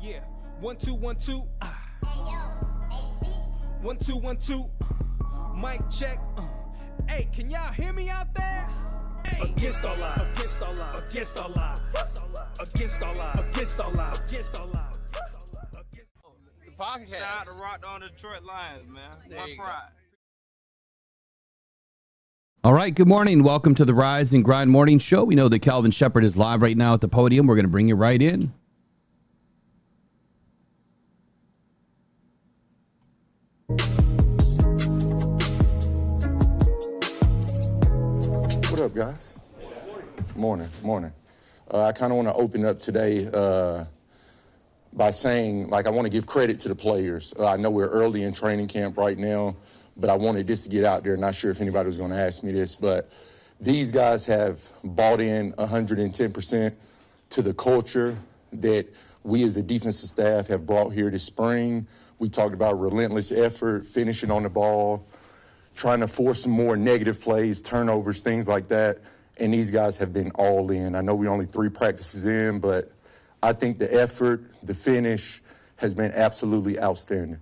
Yeah, 1 2 1 2. 1 2 1 2. Mic check. Hey, can y'all hear me out there? Hey. Against all odds. Against all odds. Against all odds. Against all odds. Against all odds. Against all odds. The podcast. Shout out to Rockhound Detroit Lions, man. My pride. All right, good morning. Welcome to the Rise and Grind Morning Show. We know that Kelvin Shepard is live right now at the podium. We're going to bring you right in. What up, guys? Morning. I kind of want to open up today by saying, I want to give credit to the players. I know we're early in training camp right now, but I wanted this to get out there. Not sure if anybody was going to ask me this, but these guys have bought in 110% to the culture that we as a defensive staff have brought here this spring. We talked about relentless effort, finishing on the ball, trying to force some more negative plays, turnovers, things like that. And these guys have been all in. I know we're only 3 practices in, but I think the effort, the finish has been absolutely outstanding.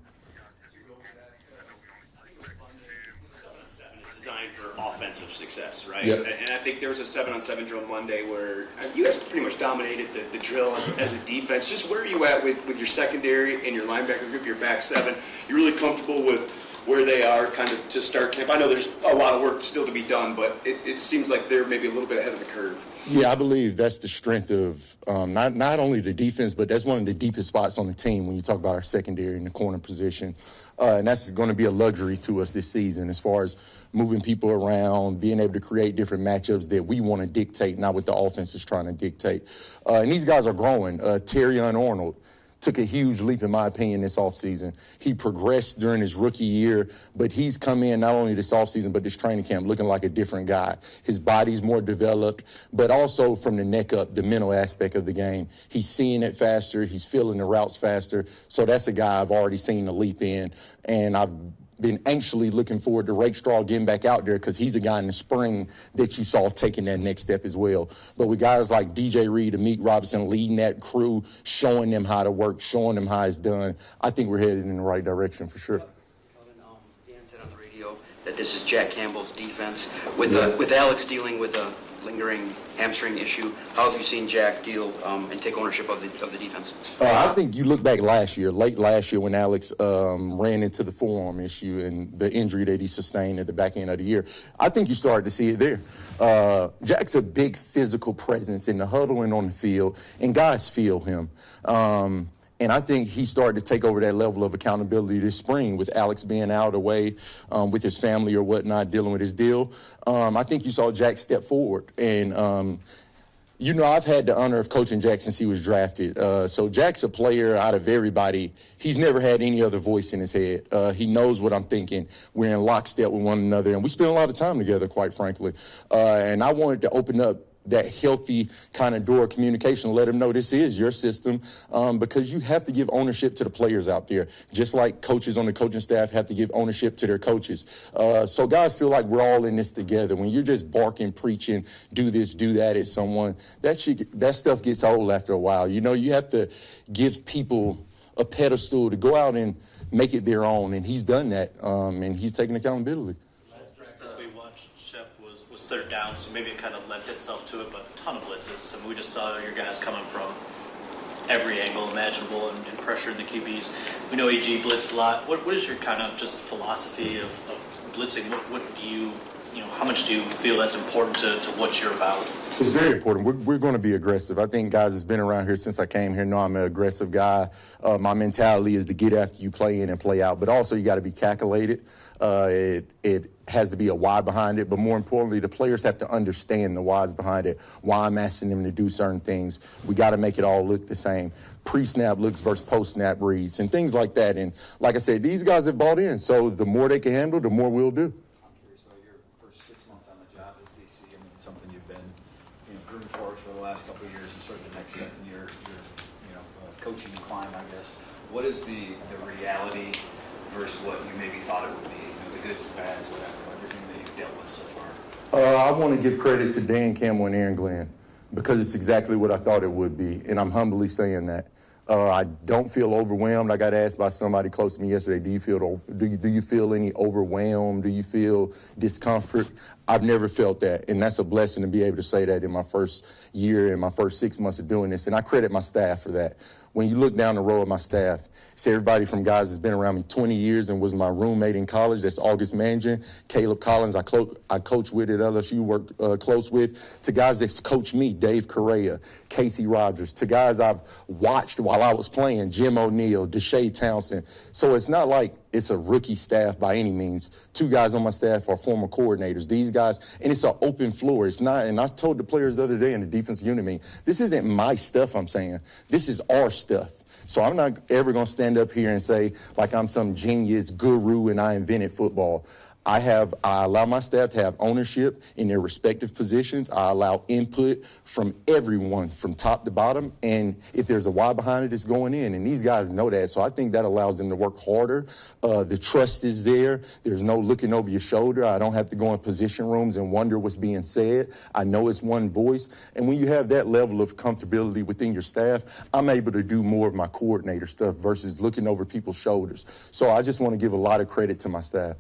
It's designed for offensive success, right? Yep. And I think there was a 7-on-7 drill Monday where you guys pretty much dominated the drill as a defense. Just where are you at with your secondary and your linebacker group, your back 7? You're really comfortable with where they are kind of to start camp? I know there's a lot of work still to be done, but it seems like they're maybe a little bit ahead of the curve. Yeah, I believe that's the strength of not only the defense, but that's one of the deepest spots on the team when you talk about our secondary and the corner position. And that's going to be a luxury to us this season as far as moving people around, being able to create different matchups that we want to dictate, not what the offense is trying to dictate. And these guys are growing. Terrion Arnold took a huge leap, in my opinion, this offseason. He progressed during his rookie year, but he's come in not only this offseason, but this training camp looking like a different guy. His body's more developed, but also from the neck up, the mental aspect of the game. He's seeing it faster. He's feeling the routes faster. So that's a guy I've already seen a leap in, and I've been anxiously looking forward to Rakestraw getting back out there because he's a guy in the spring that you saw taking that next step as well. But with guys like DJ Reed and Meek Robinson leading that crew, showing them how to work, showing them how it's done, I think we're headed in the right direction for sure. Dan said on the radio that this is Jack Campbell's defense. With Alex dealing with a lingering hamstring issue, how have you seen Jack deal and take ownership of the defense? I think you look back late last year when Alex ran into the forearm issue and the injury that he sustained at the back end of the year. I think you started to see it there. Jack's a big physical presence in the huddle and on the field, and guys feel him. And I think he started to take over that level of accountability this spring with Alex being out away with his family or whatnot, dealing with his deal. I think you saw Jack step forward. And, I've had the honor of coaching Jack since he was drafted. So Jack's a player out of everybody. He's never had any other voice in his head. He knows what I'm thinking. We're in lockstep with one another, and we spend a lot of time together, quite frankly. And I wanted to open up that healthy kind of door of communication, let them know this is your system, because you have to give ownership to the players out there, just like coaches on the coaching staff have to give ownership to their coaches. So guys feel like we're all in this together. When you're just barking, preaching, do this, do that at someone, that stuff gets old after a while. You have to give people a pedestal to go out and make it their own, and he's done that, and he's taking accountability. As we watched, Shep was third down, so maybe it kind of lent itself to it, but a ton of blitzes. And we just saw your guys coming from every angle imaginable and pressuring the QBs. We know AG blitzed a lot. What is your kind of just philosophy of blitzing? What do you how much do you feel that's important to what you're about? It's very important. We're going to be aggressive. I think guys that's been around here since I came here know I'm an aggressive guy. My mentality is to get after you, play in and play out. But also you got to be calculated. It has to be a why behind it. But more importantly, the players have to understand the whys behind it, why I'm asking them to do certain things. We got to make it all look the same. Pre-snap looks versus post-snap reads and things like that. And like I said, these guys have bought in. So the more they can handle, the more we'll do. Something you've been groomed for the last couple of years and sort of the next step in your coaching climb, I guess. What is the reality versus what you maybe thought it would be? The goods, the bads, whatever, everything that you've dealt with so far. I want to give credit to Dan Campbell and Aaron Glenn because it's exactly what I thought it would be, and I'm humbly saying that. I don't feel overwhelmed. I got asked by somebody close to me yesterday, do you feel any overwhelmed? Do you feel discomfort? I've never felt that, and that's a blessing to be able to say that in my first year and my first 6 months of doing this, and I credit my staff for that. When you look down the row of my staff, it's everybody from guys that's been around me 20 years and was my roommate in college. That's August Mangin, Caleb Collins, I coach with at LSU, work close with, to guys that's coached me, Dave Correa, Casey Rogers, to guys I've watched while I was playing, Jim O'Neal, Deshae Townsend. So it's not like it's a rookie staff by any means. 2 guys on my staff are former coordinators. These guys, and it's an open floor. It's not, and I told the players the other day in the defensive unit meeting, this isn't my stuff I'm saying. This is our stuff. So I'm not ever going to stand up here and say like I'm some genius guru and I invented football. I allow my staff to have ownership in their respective positions. I allow input from everyone from top to bottom. And if there's a why behind it, it's going in. And these guys know that. So I think that allows them to work harder. The trust is there. There's no looking over your shoulder. I don't have to go in position rooms and wonder what's being said. I know it's one voice. And when you have that level of comfortability within your staff, I'm able to do more of my coordinator stuff versus looking over people's shoulders. So I just want to give a lot of credit to my staff.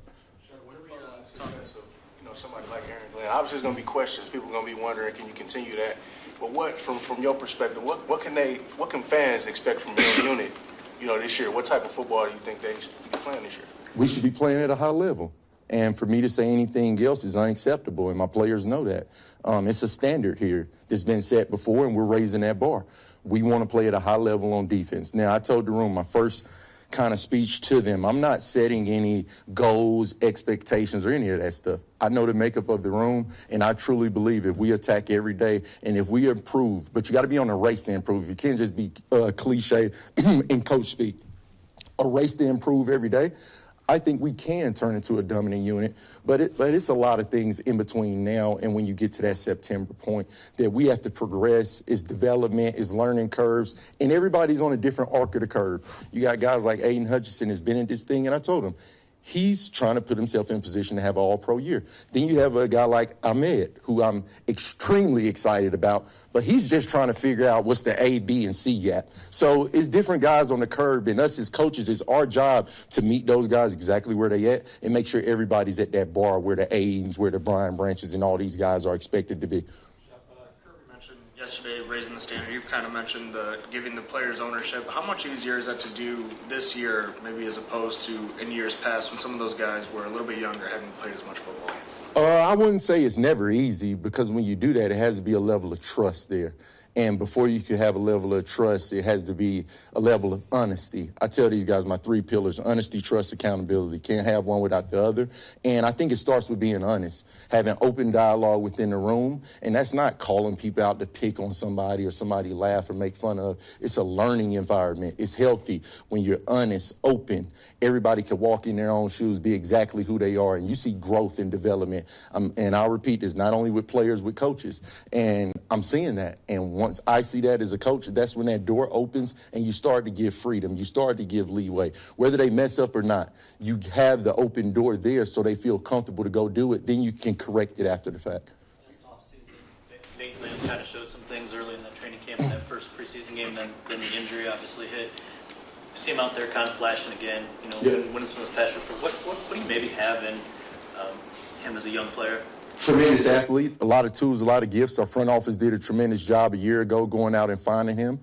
Somebody like Aaron Glenn, obviously there's going to be questions. People are going to be wondering, can you continue that? But what, from your perspective, what can fans expect from your unit, this year? What type of football do you think they should be playing this year? We should be playing at a high level. And for me to say anything else is unacceptable, and my players know that. It's a standard here that's been set before, and we're raising that bar. We want to play at a high level on defense. Now, I told the room my first kind of speech to them, I'm not setting any goals, expectations, or any of that stuff. I know the makeup of the room, and I truly believe if we attack every day and if we improve, but you got to be on a race to improve. You can't just be cliche in coach speak. A race to improve every day. I think we can turn into a dominant unit, but it's a lot of things in between now and when you get to that September point that we have to progress. It's development, it's learning curves, and everybody's on a different arc of the curve. You got guys like Aiden Hutchinson has been in this thing, and I told him, he's trying to put himself in position to have an all-pro year. Then you have a guy like Ahmed, who I'm extremely excited about, but he's just trying to figure out what's the A, B, and C gap. So it's different guys on the curb, and us as coaches, it's our job to meet those guys exactly where they at and make sure everybody's at that bar where the Aidens, where the Brian Branches, and all these guys are expected to be. Yesterday, raising the standard, you've kind of mentioned giving the players ownership. How much easier is that to do this year, maybe as opposed to in years past when some of those guys were a little bit younger, hadn't played as much football? I wouldn't say it's never easy, because when you do that, it has to be a level of trust there. And before you can have a level of trust, it has to be a level of honesty. I tell these guys my 3 pillars: honesty, trust, accountability. Can't have one without the other. And I think it starts with being honest, having open dialogue within the room. And that's not calling people out to pick on somebody or somebody laugh or make fun of. It's a learning environment. It's healthy when you're honest, open. Everybody can walk in their own shoes, be exactly who they are, and you see growth and development. And I'll repeat this, not only with players, with coaches. And I'm seeing that. And once I see that as a coach, that's when that door opens and you start to give freedom. You start to give leeway. Whether they mess up or not, you have the open door there so they feel comfortable to go do it. Then you can correct it after the fact. Last offseason, Nate Lamb kind of showed some things early in that training camp in that first preseason game, then the injury obviously hit. You see him out there kind of flashing again, winning some of his passion. What do you maybe have in him as a young player? Tremendous athlete, a lot of tools, a lot of gifts. Our front office did a tremendous job a year ago going out and finding him.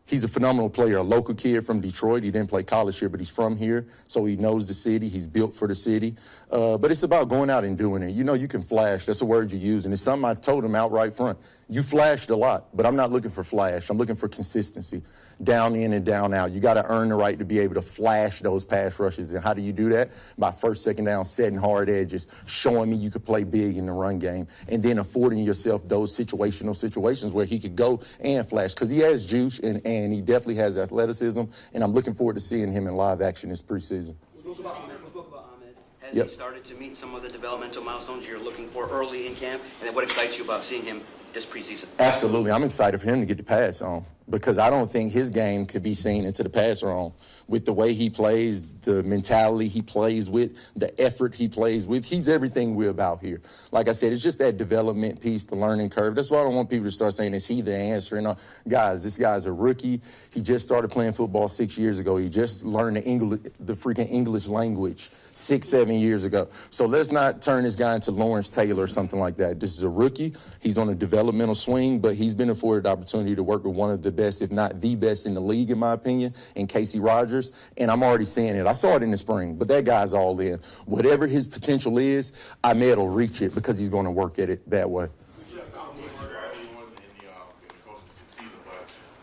He's a phenomenal player, a local kid from Detroit. He didn't play college here, but he's from here, so he knows the city. He's built for the city. But it's about going out and doing it. You can flash. That's a word you use, and it's something I told him outright front. You flashed a lot, but I'm not looking for flash. I'm looking for consistency, down in and down out. You got to earn the right to be able to flash those pass rushes. And how do you do that? By first, second down, setting hard edges, showing me you could play big in the run game, and then affording yourself those situations where he could go and flash, because he has juice and he definitely has athleticism, and I'm looking forward to seeing him in live action this preseason. We spoke about Ahmed. Has he started to meet some of the developmental milestones you're looking for early in camp? And then what excites you about seeing him this preseason? Absolutely. I'm excited for him to get the pass on. because I don't think his game could be seen into the passer on. With the way he plays, the mentality he plays with, the effort he plays with, he's everything we're about here. Like I said, it's just that development piece, the learning curve. That's why I don't want people to start saying, is he the answer? And guys, this guy's a rookie. He just started playing football 6 years ago. He just learned the freaking English language 6-7 years ago. So let's not turn this guy into Lawrence Taylor or something like that. This is a rookie. He's on a developmental swing, but he's been afforded the opportunity to work with one of the best, if not the best in the league, in my opinion, in Casey Rogers. And I'm already seeing it. I saw it in the spring, but that guy's all in. Whatever his potential is, I may it'll reach it because he's going to work at it that way.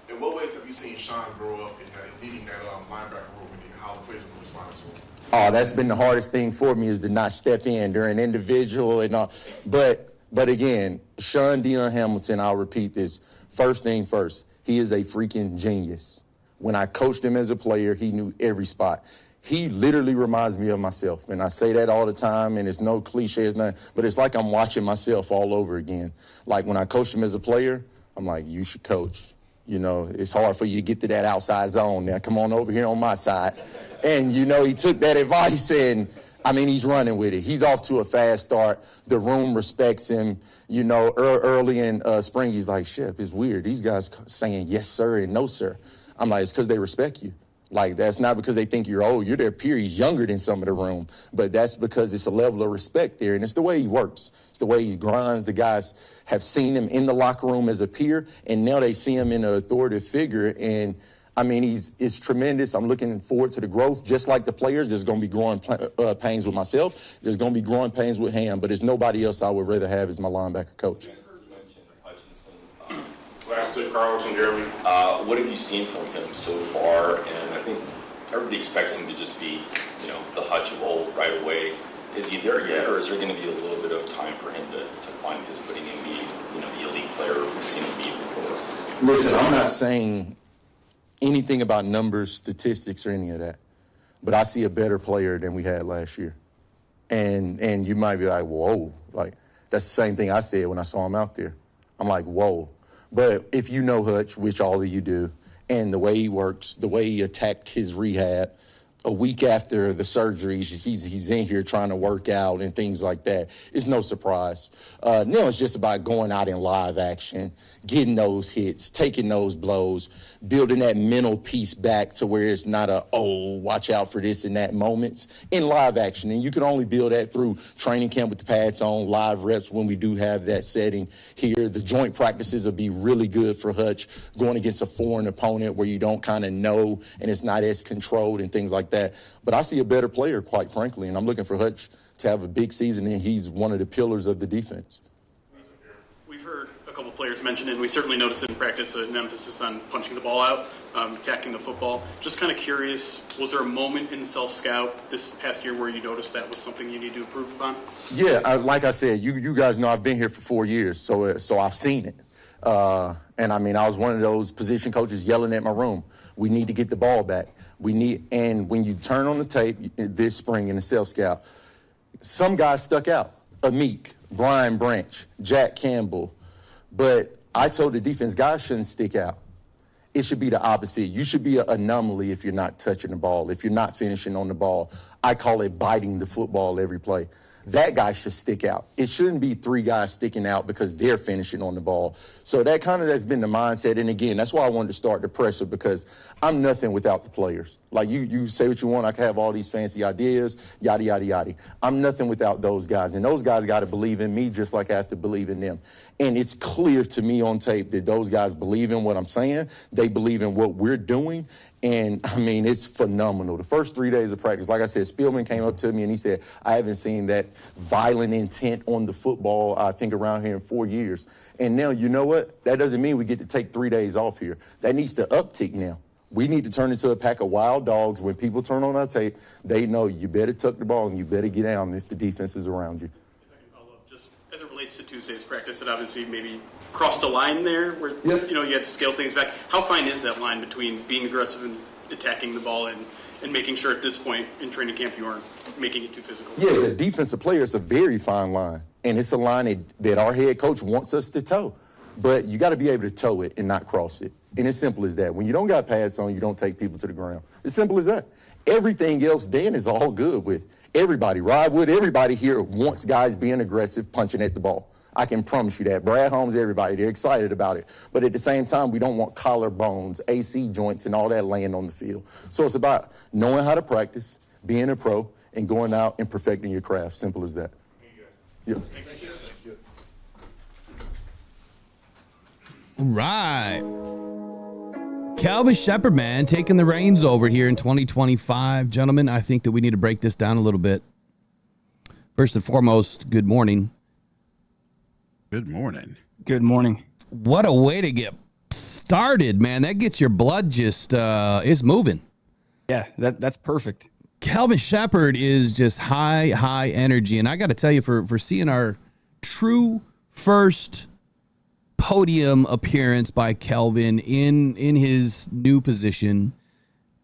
In what ways have you seen Sean grow up in leading that linebacker room and how the players will respond to him? Oh, that's been the hardest thing for me, is to not step in during individual and all. But again, Sean Dion Hamilton, I'll repeat this, first thing first, he is a freaking genius. When I coached him as a player, he knew every spot. He literally reminds me of myself, and I say that all the time, and it's no cliche, it's nothing, but it's like I'm watching myself all over again. Like when I coached him as a player, I'm like, you should coach. You know, it's hard for you to get to that outside zone. Now come on over here on my side. And, you know, he took that advice, and, I mean, he's running with it. He's off to a fast start. The room respects him. You know, early in spring, he's like, Shep, it's weird. These guys saying yes, sir, and no, sir. I'm like, it's because they respect you. Like, that's not because they think you're old. You're their peer. He's younger than some of the room. But that's because it's a level of respect there, and it's the way he works. It's the way he grinds. The guys have seen him in the locker room as a peer, and now they see him in an authoritative figure. And, I mean, it's tremendous. I'm looking forward to the growth. Just like the players, there's going to be growing pains with myself. There's going to be growing pains with Ham, but it's nobody else I would rather have as my linebacker coach. Last to Carlos and Jeremy. What have you seen from him so far? And I think everybody expects him to just be, you know, the Hutch of old right away. Is he there yet, or is there going to be a little bit of time for him to find his footing and be, you know, the elite player we've seen him be before? Listen, I'm not saying anything about numbers, statistics, or any of that, but I see a better player than we had last year. And you might be like, whoa, like that's the same thing I said when I saw him out there. I'm like, whoa. But if you know Hutch, which all of you do, and the way he works, the way he attacked his rehab, a week after the surgery, he's in here trying to work out and things like that. It's no surprise. Now it's just about going out in live action, getting those hits, taking those blows, building that mental piece back to where it's not watch out for this and that moments in live action. And you can only build that through training camp with the pads on, live reps when we do have that setting here. The joint practices will be really good for Hutch going against a foreign opponent where you don't kind of know and it's not as controlled and things like that. But I see a better player, quite frankly, and I'm looking for Hutch to have a big season, and he's one of the pillars of the defense. We've heard a couple players mention it, and we certainly noticed it in practice, an emphasis on punching the ball out, attacking the football. Just kind of curious, was there a moment in self-scout this past year where you noticed that was something you need to improve upon? Yeah, like I said, you guys know I've been here for 4 years, so I've seen it. And, I mean, I was one of those position coaches yelling at my room. We need to get the ball back. And when you turn on the tape this spring in the self-scout, some guys stuck out. Amik, Brian Branch, Jack Campbell. But I told the defense, guys shouldn't stick out. It should be the opposite. You should be an anomaly if you're not touching the ball, if you're not finishing on the ball. I call it biting the football every play. That guy should stick out. It shouldn't be 3 guys sticking out because they're finishing on the ball. So that kind of has been the mindset. And, again, that's why I wanted to start the pressure, because I'm nothing without the players. Like, you say what you want. I can have all these fancy ideas, yada, yada, yada. I'm nothing without those guys. And those guys got to believe in me just like I have to believe in them. And it's clear to me on tape that those guys believe in what I'm saying. They believe in what we're doing. And, I mean, it's phenomenal. The first 3 days of practice, like I said, Spielman came up to me and he said, I haven't seen that violent intent on the football, I think, around here in 4 years. And now, you know what? That doesn't mean we get to take 3 days off here. That needs to uptick now. We need to turn into a pack of wild dogs. When people turn on our tape, they know you better tuck the ball and you better get down if the defense is around you. If I can follow up, just as it relates to Tuesday's practice, it obviously maybe crossed a line there where you know, you had to scale things back. How fine is that line between being aggressive and attacking the ball and making sure at this point in training camp you aren't making it too physical? Yeah, as a defensive player, it's a very fine line. And it's a line that our head coach wants us to toe. But you got to be able to toe it and not cross it. And it's simple as that. When you don't got pads on, you don't take people to the ground. It's simple as that. Everything else, Dan is all good with. Everybody, Rod Wood, everybody here wants guys being aggressive, punching at the ball. I can promise you that. Brad Holmes, everybody, they're excited about it. But at the same time, we don't want collarbones, AC joints, and all that laying on the field. So it's about knowing how to practice, being a pro, and going out and perfecting your craft. Simple as that. Yeah. Right. Kelvin Shepard, man, taking the reins over here in 2025. Gentlemen, I think that we need to break this down a little bit. First and foremost, good morning. Good morning. Good morning. What a way to get started, man. That gets your blood just is moving. Yeah, that's perfect. Kelvin Shepard is just high energy. And I got to tell you, for seeing our true first podium appearance by Kelvin in his new position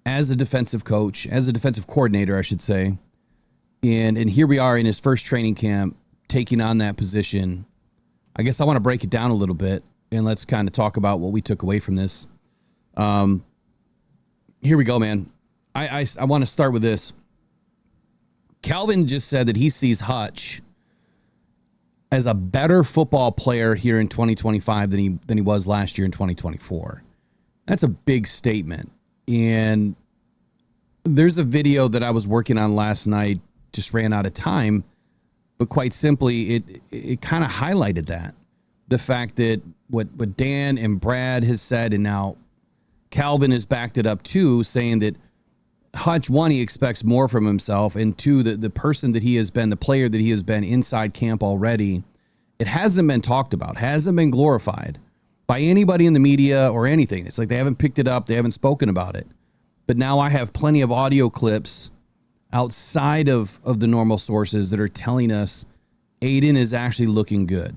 as a defensive coach, as a defensive coordinator, I should say. And here we are in his first training camp taking on that position. I guess I want to break it down a little bit and let's kind of talk about what we took away from this. Here we go, man. I want to start with this. Kelvin just said that he sees Hutch as a better football player here in 2025 than he was last year in 2024. That's a big statement. And there's a video that I was working on last night, just ran out of time, but quite simply, it kind of highlighted that. The fact that what Dan and Brad has said, and now Kelvin has backed it up too, saying that Hutch, one, he expects more from himself, and two, the person that he has been, the player that he has been inside camp already, it hasn't been talked about, hasn't been glorified by anybody in the media or anything. It's like they haven't picked it up, they haven't spoken about it. But now I have plenty of audio clips outside of the normal sources that are telling us Aiden is actually looking good.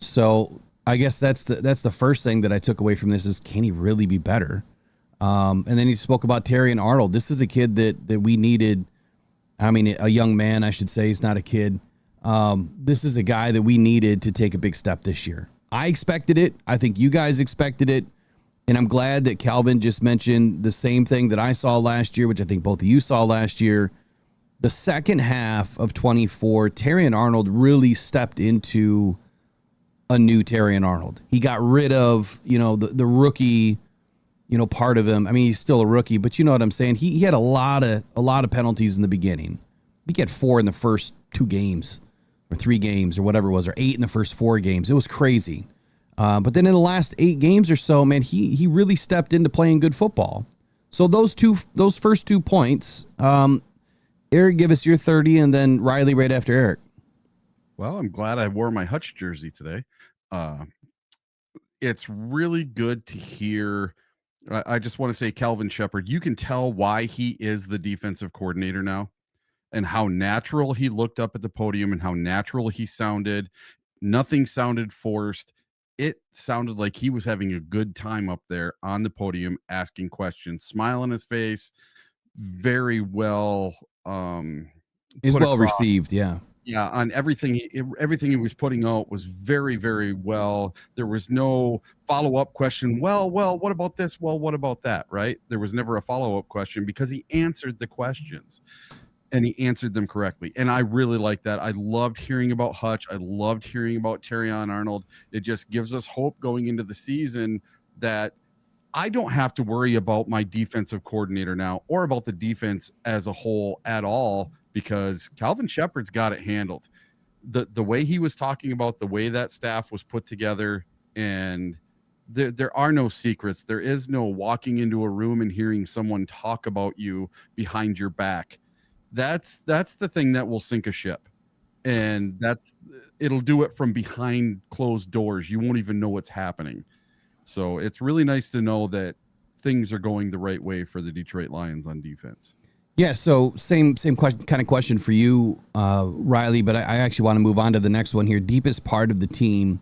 So I guess that's the first thing that I took away from this is, can he really be better? And then he spoke about Terrion Arnold. This is a kid that we needed. I mean, a young man, I should say. He's not a kid. This is a guy that we needed to take a big step this year. I expected it. I think you guys expected it. And I'm glad that Kelvin just mentioned the same thing that I saw last year, which I think both of you saw last year. The second half of 24, Terrion Arnold really stepped into a new Terrion Arnold. He got rid of, the rookie, part of him. I mean, he's still a rookie, but you know what I'm saying? He had a lot of penalties in the beginning. I think he had 4 in the first 2 games or 3 games or whatever it was, or 8 in the first 4 games. It was crazy. But then in the last 8 games or so, man, he really stepped into playing good football. So those first 2 points, Eric, give us your 30, and then Riley right after Eric. Well, I'm glad I wore my Hutch jersey today. It's really good to hear. I just want to say, Kelvin Shepard, you can tell why he is the defensive coordinator now and how natural he looked up at the podium and how natural he sounded. Nothing sounded forced. It sounded like he was having a good time up there on the podium, asking questions, smile on his face. Very well. Is well received. Yeah. Yeah, on everything he was putting out was very, very well. There was no follow-up question. Well, what about this? Well, what about that? Right? There was never a follow-up question because he answered the questions and he answered them correctly. And I really like that. I loved hearing about Hutch. I loved hearing about Terrion Arnold. It just gives us hope going into the season that I don't have to worry about my defensive coordinator now or about the defense as a whole at all, because Kelvin Shepard's got it handled. The way he was talking about the way that staff was put together, and there are no secrets. There is no walking into a room and hearing someone talk about you behind your back. That's the thing that will sink a ship. And it'll do it from behind closed doors. You won't even know what's happening. So it's really nice to know that things are going the right way for the Detroit Lions on defense. Yeah, so same question for you, Riley, but I actually want to move on to the next one here. Deepest part of the team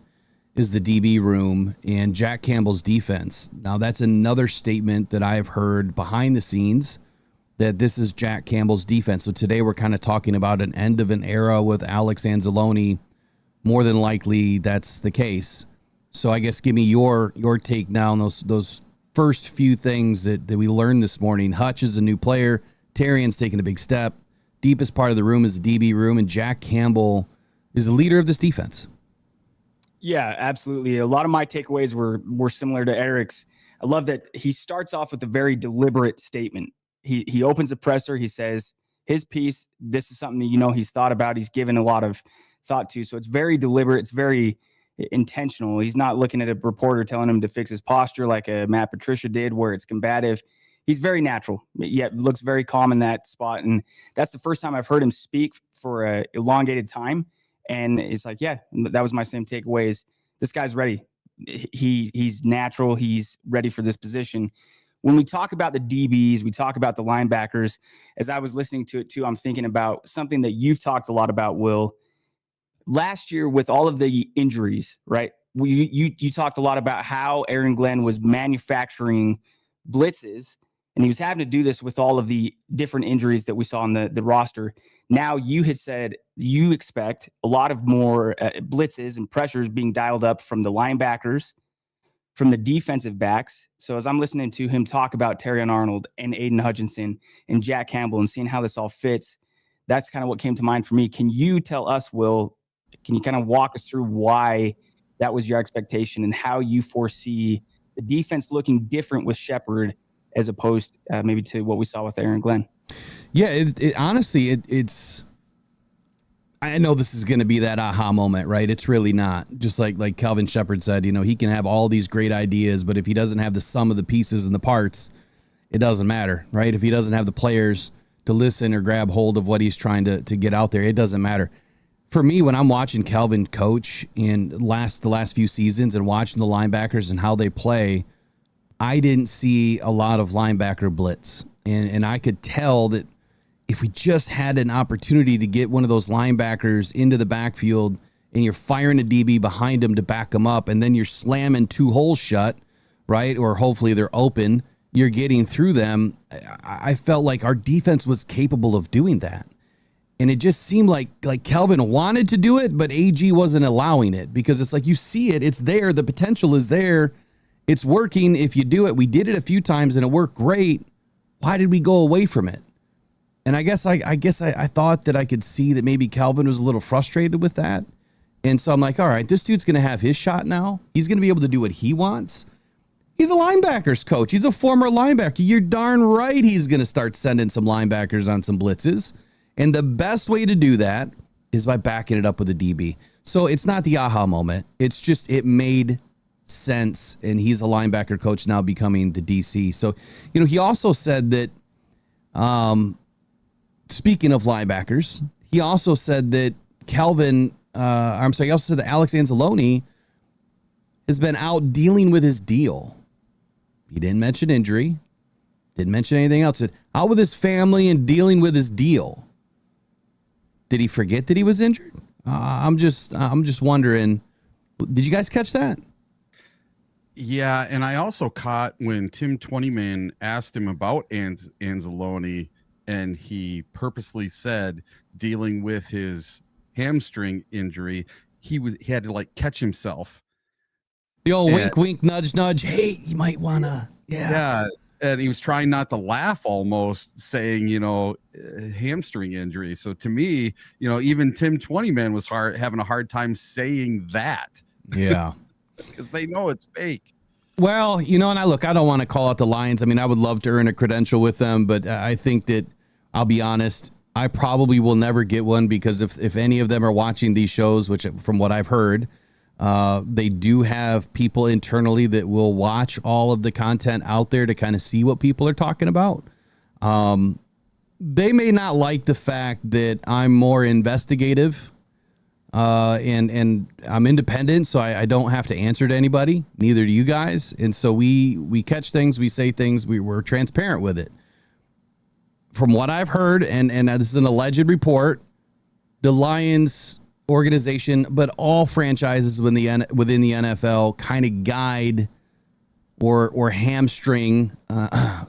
is the DB room and Jack Campbell's defense. Now, that's another statement that I've heard behind the scenes, that this is Jack Campbell's defense. So today we're kind of talking about an end of an era with Alex Anzalone. More than likely, that's the case. So I guess give me your take now on those first few things that we learned this morning. Hutch is a new player. Terrian's taking a big step. Deepest part of the room is the DB room, and Jack Campbell is the leader of this defense. Yeah, absolutely. A lot of my takeaways were similar to Eric's. I love that he starts off with a very deliberate statement. He opens the presser. He says his piece, this is something that, he's thought about. He's given a lot of thought to. So it's very deliberate. It's very intentional. He's not looking at a reporter telling him to fix his posture like Matt Patricia did, where it's combative. He's very natural, yet looks very calm in that spot. And that's the first time I've heard him speak for an elongated time. And it's like, yeah, that was my same takeaway is this guy's ready. He's natural. He's ready for this position. When we talk about the DBs, we talk about the linebackers. As I was listening to it too, I'm thinking about something that you've talked a lot about, Will. Last year with all of the injuries, right? You talked a lot about how Aaron Glenn was manufacturing blitzes, and he was having to do this with all of the different injuries that we saw on the roster. Now you had said you expect a lot of more blitzes and pressures being dialed up from the linebackers, from the defensive backs. So as I'm listening to him talk about Terrion Arnold and Aiden Hutchinson and Jack Campbell and seeing how this all fits, that's kind of what came to mind for me. Can you tell us, Will, can you kind of walk us through why that was your expectation and how you foresee the defense looking different with Shepard as opposed maybe to what we saw with Aaron Glenn? Yeah, honestly, it's. I know this is going to be that aha moment, right? It's really not. Just like Kelvin Shepard said, he can have all these great ideas, but if he doesn't have the sum of the pieces and the parts, it doesn't matter, right? If he doesn't have the players to listen or grab hold of what he's trying to get out there, it doesn't matter. For me, when I'm watching Kelvin coach in the last few seasons and watching the linebackers and how they play, I didn't see a lot of linebacker blitz. And I could tell that if we just had an opportunity to get one of those linebackers into the backfield and you're firing a DB behind him to back him up, and then you're slamming two holes shut, right? Or hopefully they're open, you're getting through them. I felt like our defense was capable of doing that. And it just seemed like Kelvin wanted to do it, but AG wasn't allowing it, because it's like you see it, it's there, the potential is there, it's working if you do it. We did it a few times and it worked great. Why did we go away from it? And I guess I thought that I could see that maybe Kelvin was a little frustrated with that. And so I'm like, all right, this dude's going to have his shot now. He's going to be able to do what he wants. He's a linebackers coach. He's a former linebacker. You're darn right he's going to start sending some linebackers on some blitzes. And the best way to do that is by backing it up with a DB. So it's not the aha moment. It's just it made sense. And he's a linebacker coach now, becoming the DC. So, he also said that, speaking of linebackers, he also said that he also said that Alex Anzalone has been out dealing with his deal. He didn't mention injury, didn't mention anything else. Said out with his family and dealing with his deal. Did he forget that he was injured? I'm just wondering. Did you guys catch that? Yeah, and I also caught when Tim Twentyman asked him about Anzalone, and he purposely said dealing with his hamstring injury, he had to catch himself. The old wink, wink, nudge, nudge. Hey, you might wanna, yeah. And he was trying not to laugh, almost saying, hamstring injury. So to me, even Tim Twentyman was having a hard time saying that. Yeah, because they know it's fake. Well, and I don't want to call out the Lions. I mean, I would love to earn a credential with them, but I think that, I'll be honest, I probably will never get one, because if any of them are watching these shows, which from what I've heard, they do have people internally that will watch all of the content out there to kind of see what people are talking about. They may not like the fact that I'm more investigative, and I'm independent, so I don't have to answer to anybody, neither do you guys. And so we catch things, we say things, we're transparent with it. From what I've heard, and this is an alleged report, the Lions organization, but all franchises within the NFL kind of guide or hamstring,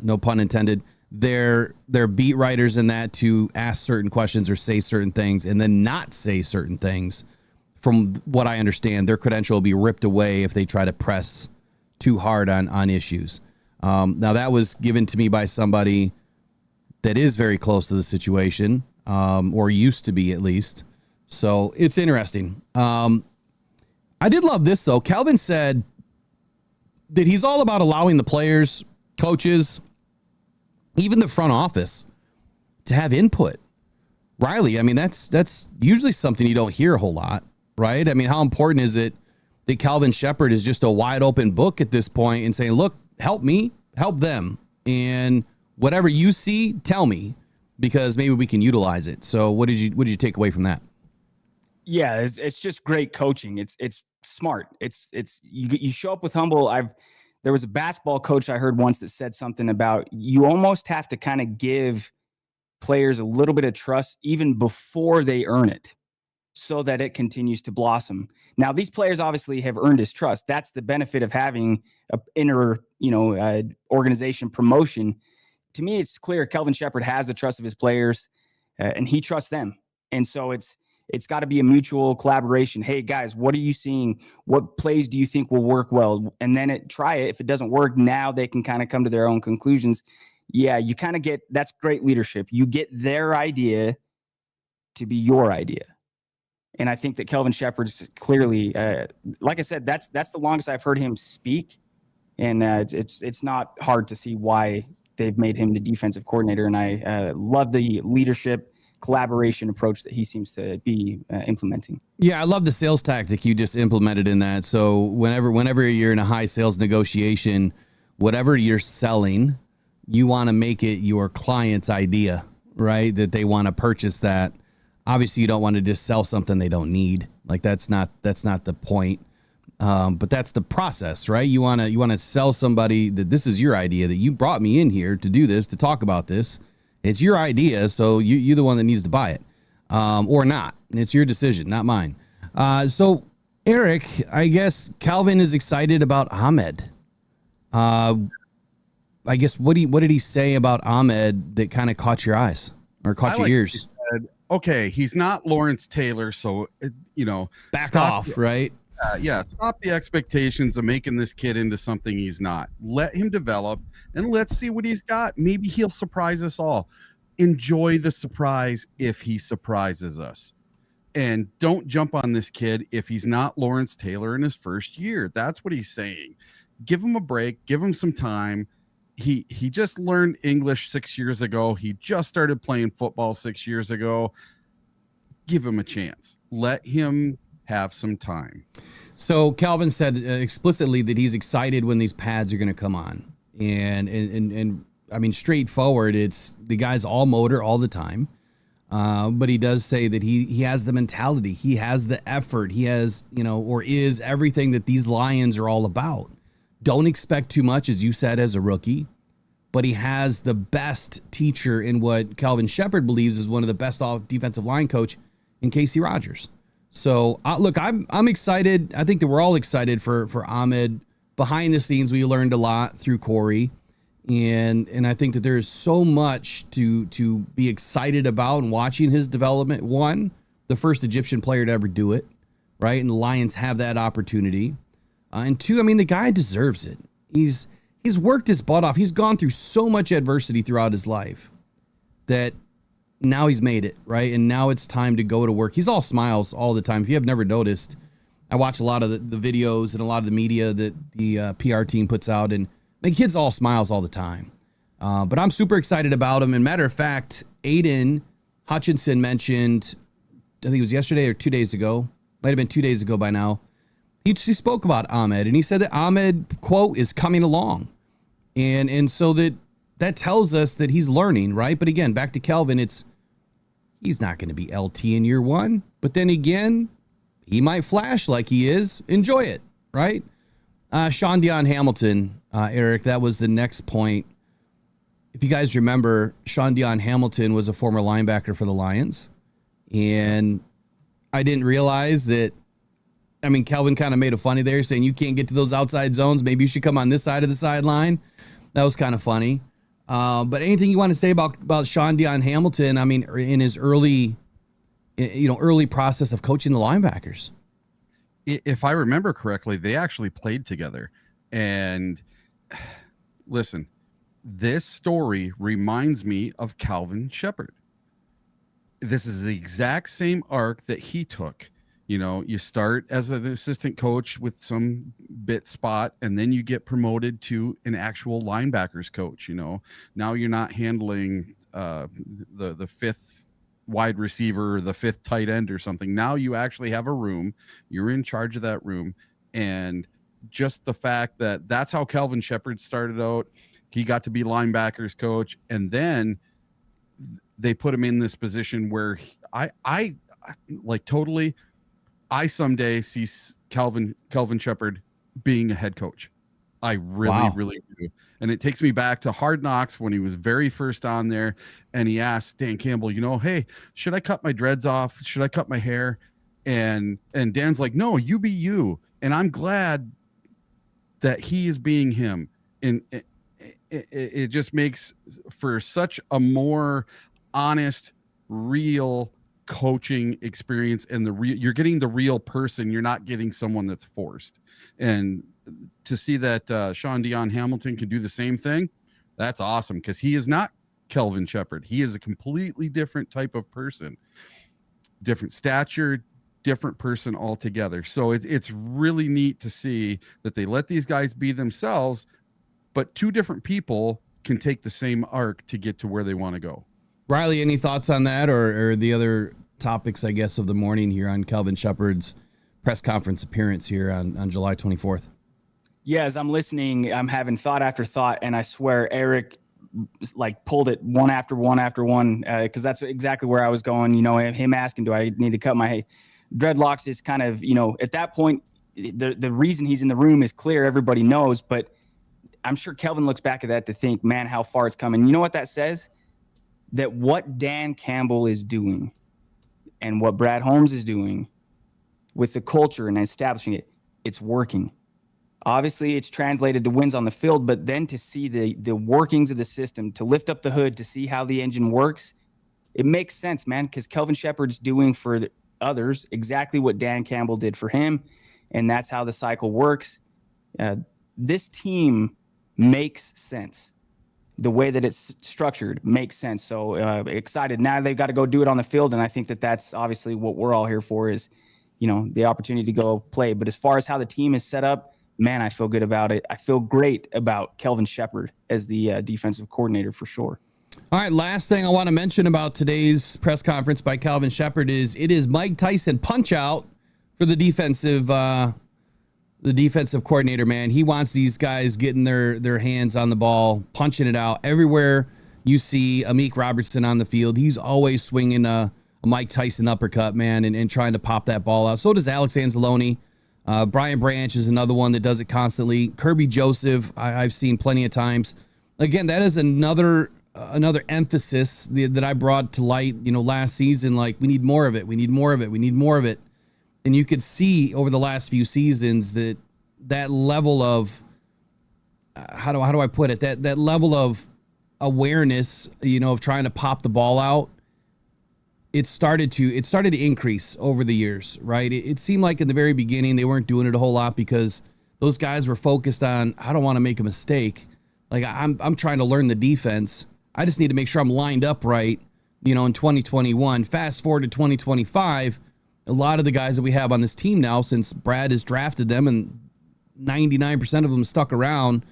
no pun intended, their beat writers in that to ask certain questions or say certain things and then not say certain things from what I understand, their credential will be ripped away if they try to press too hard on issues. Now, that was given to me by somebody that is very close to the situation, or used to be at least. So it's interesting. I did love this, though. Kelvin said that he's all about allowing the players, coaches, even the front office to have input. Riley, I mean, that's usually something you don't hear a whole lot, right? I mean, how important is it that Kelvin Shepard is just a wide open book at this point and saying, look, help me, help them. And whatever you see, tell me, because maybe we can utilize it. So what did you take away from that? Yeah, it's just great coaching. It's smart. It's you show up with humble. There was a basketball coach I heard once that said something about you almost have to kind of give players a little bit of trust even before they earn it, so that it continues to blossom. Now, these players obviously have earned his trust. That's the benefit of having a inner, organization promotion. To me, it's clear Kelvin Shepard has the trust of his players, and he trusts them. And so it's got to be a mutual collaboration. Hey, guys, what are you seeing? What plays do you think will work well? And then try it. If it doesn't work, now they can kind of come to their own conclusions. Yeah, you kind of that's great leadership. You get their idea to be your idea. And I think that Kelvin Shepard's clearly, like I said, that's the longest I've heard him speak. And it's not hard to see why they've made him the defensive coordinator. And I love the leadership collaboration approach that he seems to be implementing. Yeah, I love the sales tactic you just implemented in that. So whenever you're in a high sales negotiation, whatever you're selling, you want to make it your client's idea, right? That they want to purchase that. Obviously, you don't want to just sell something they don't need. Like that's not the point. But that's the process, right? You want to sell somebody that this is your idea, that you brought me in here to do this, to talk about this. It's your idea, so you're the one that needs to buy it, or not. It's your decision, not mine. So, Eric, I guess Kelvin is excited about Ahmed. I guess what did he say about Ahmed that kind of caught your eyes or caught your ears? He said, okay, he's not Lawrence Taylor, so back off, right? Stop the expectations of making this kid into something he's not. Let him develop, and let's see what he's got. Maybe he'll surprise us all. Enjoy the surprise if he surprises us. And don't jump on this kid if he's not Lawrence Taylor in his first year. That's what he's saying. Give him a break. Give him some time. He just learned English 6 years ago. He just started playing football 6 years ago. Give him a chance. Let him have some time. So Kelvin said explicitly that he's excited when these pads are going to come on. And I mean, straightforward, it's the guy's all motor all the time. But he does say that he has the mentality. He has the effort. He has, or is everything that these Lions are all about. Don't expect too much, as you said, as a rookie. But he has the best teacher in what Kelvin Shepard believes is one of the best defensive line coach in Casey Rogers. So, look, I'm excited. I think that we're all excited for Ahmed. Behind the scenes, we learned a lot through Corey. And I think that there's so much to be excited about and watching his development. One, the first Egyptian player to ever do it, right? And the Lions have that opportunity. And two, I mean, the guy deserves it. He's worked his butt off. He's gone through so much adversity throughout his life that now he's made it, right? And now it's time to go to work. He's all smiles all the time. If you have never noticed, I watch a lot of the videos and a lot of the media that the PR team puts out, and the kid's all smiles all the time. But I'm super excited about him. And matter of fact, Aiden Hutchinson mentioned, I think it was yesterday or 2 days ago, might have been 2 days ago by now, he spoke about Ahmed, and he said that Ahmed, quote, is coming along. And so that tells us that he's learning, right? But again, back to Kelvin, he's not going to be LT in year one. But then again, he might flash like he is. Enjoy it, right? Sean Dion Hamilton, Eric, that was the next point. If you guys remember, Sean Dion Hamilton was a former linebacker for the Lions. And I didn't realize that, I mean, Kelvin kind of made a funny there saying you can't get to those outside zones. Maybe you should come on this side of the sideline. That was kind of funny. But anything you want to say about Sean Dion Hamilton, I mean, in his early process of coaching the linebackers? if I remember correctly, they actually played together. And listen, this story reminds me of Kelvin Shepard. This is the exact same arc that he took. You know, you start as an assistant coach with some bit spot, and then you get promoted to an actual linebackers coach. You know, now you're not handling the fifth wide receiver, or the fifth tight end or something. Now you actually have a room. You're in charge of that room. And just the fact that that's how Kelvin Shepard started out. He got to be linebackers coach, and then they put him in this position where I like totally. I someday see Kelvin Shepard being a head coach. I really do. And it takes me back to Hard Knocks when he was very first on there, and he asked Dan Campbell, you know, hey, should I cut my dreads off? Should I cut my hair? And Dan's like, no, you be you. And I'm glad that he is being him. And it just makes for such a more honest, real coaching experience, and you're getting the real person. You're not getting someone that's forced. And to see that Sean Dion Hamilton can do the same thing, that's awesome, because he is not Kelvin Shepard. He is a completely different type of person, different stature, different person altogether. So it's really neat to see that they let these guys be themselves, but two different people can take the same arc to get to where they want to go. Riley, any thoughts on that, or the other topics, I guess, of the morning here on Kelvin Shepard's press conference appearance here on July 24th? Yeah, as I'm listening, I'm having thought after thought, and I swear Eric like pulled it one after one after one, because that's exactly where I was going. You know, him asking, do I need to cut my dreadlocks is kind of, you know, at that point, the reason he's in the room is clear. Everybody knows, but I'm sure Kelvin looks back at that to think, man, how far it's coming. You know what that says? That what Dan Campbell is doing and what Brad Holmes is doing with the culture and establishing it, it's working. Obviously, it's translated to wins on the field, but then to see the workings of the system, to lift up the hood, to see how the engine works, it makes sense, man, because Kelvin Shepard's doing for the others exactly what Dan Campbell did for him, and that's how the cycle works. This team makes sense. The way that it's structured makes sense. So excited. Now they've got to go do it on the field, and I think that that's obviously what we're all here for is, you know, the opportunity to go play. But as far as how the team is set up, man, I feel good about it. I feel great about Kelvin Shepard as the defensive coordinator for sure. All right, last thing I want to mention about today's press conference by Kelvin Shepard is it is Mike Tyson punch out for the defensive coordinator, man. He wants these guys getting their hands on the ball, punching it out. Everywhere you see Amik Robertson on the field, he's always swinging a Mike Tyson uppercut, man, and trying to pop that ball out. So does Alex Anzalone. Brian Branch is another one that does it constantly. Kirby Joseph, I've seen plenty of times. Again, that is another emphasis that I brought to light, you know, last season. Like, we need more of it. We need more of it. We need more of it. And you could see over the last few seasons that level of, how do I put it? That level of awareness, you know, of trying to pop the ball out, it started to increase over the years, right? It seemed like in the very beginning they weren't doing it a whole lot because those guys were focused on, I don't want to make a mistake. Like, I'm trying to learn the defense. I just need to make sure I'm lined up right, you know, in 2021. Fast forward to 2025, a lot of the guys that we have on this team now, since Brad has drafted them and 99% of them stuck around,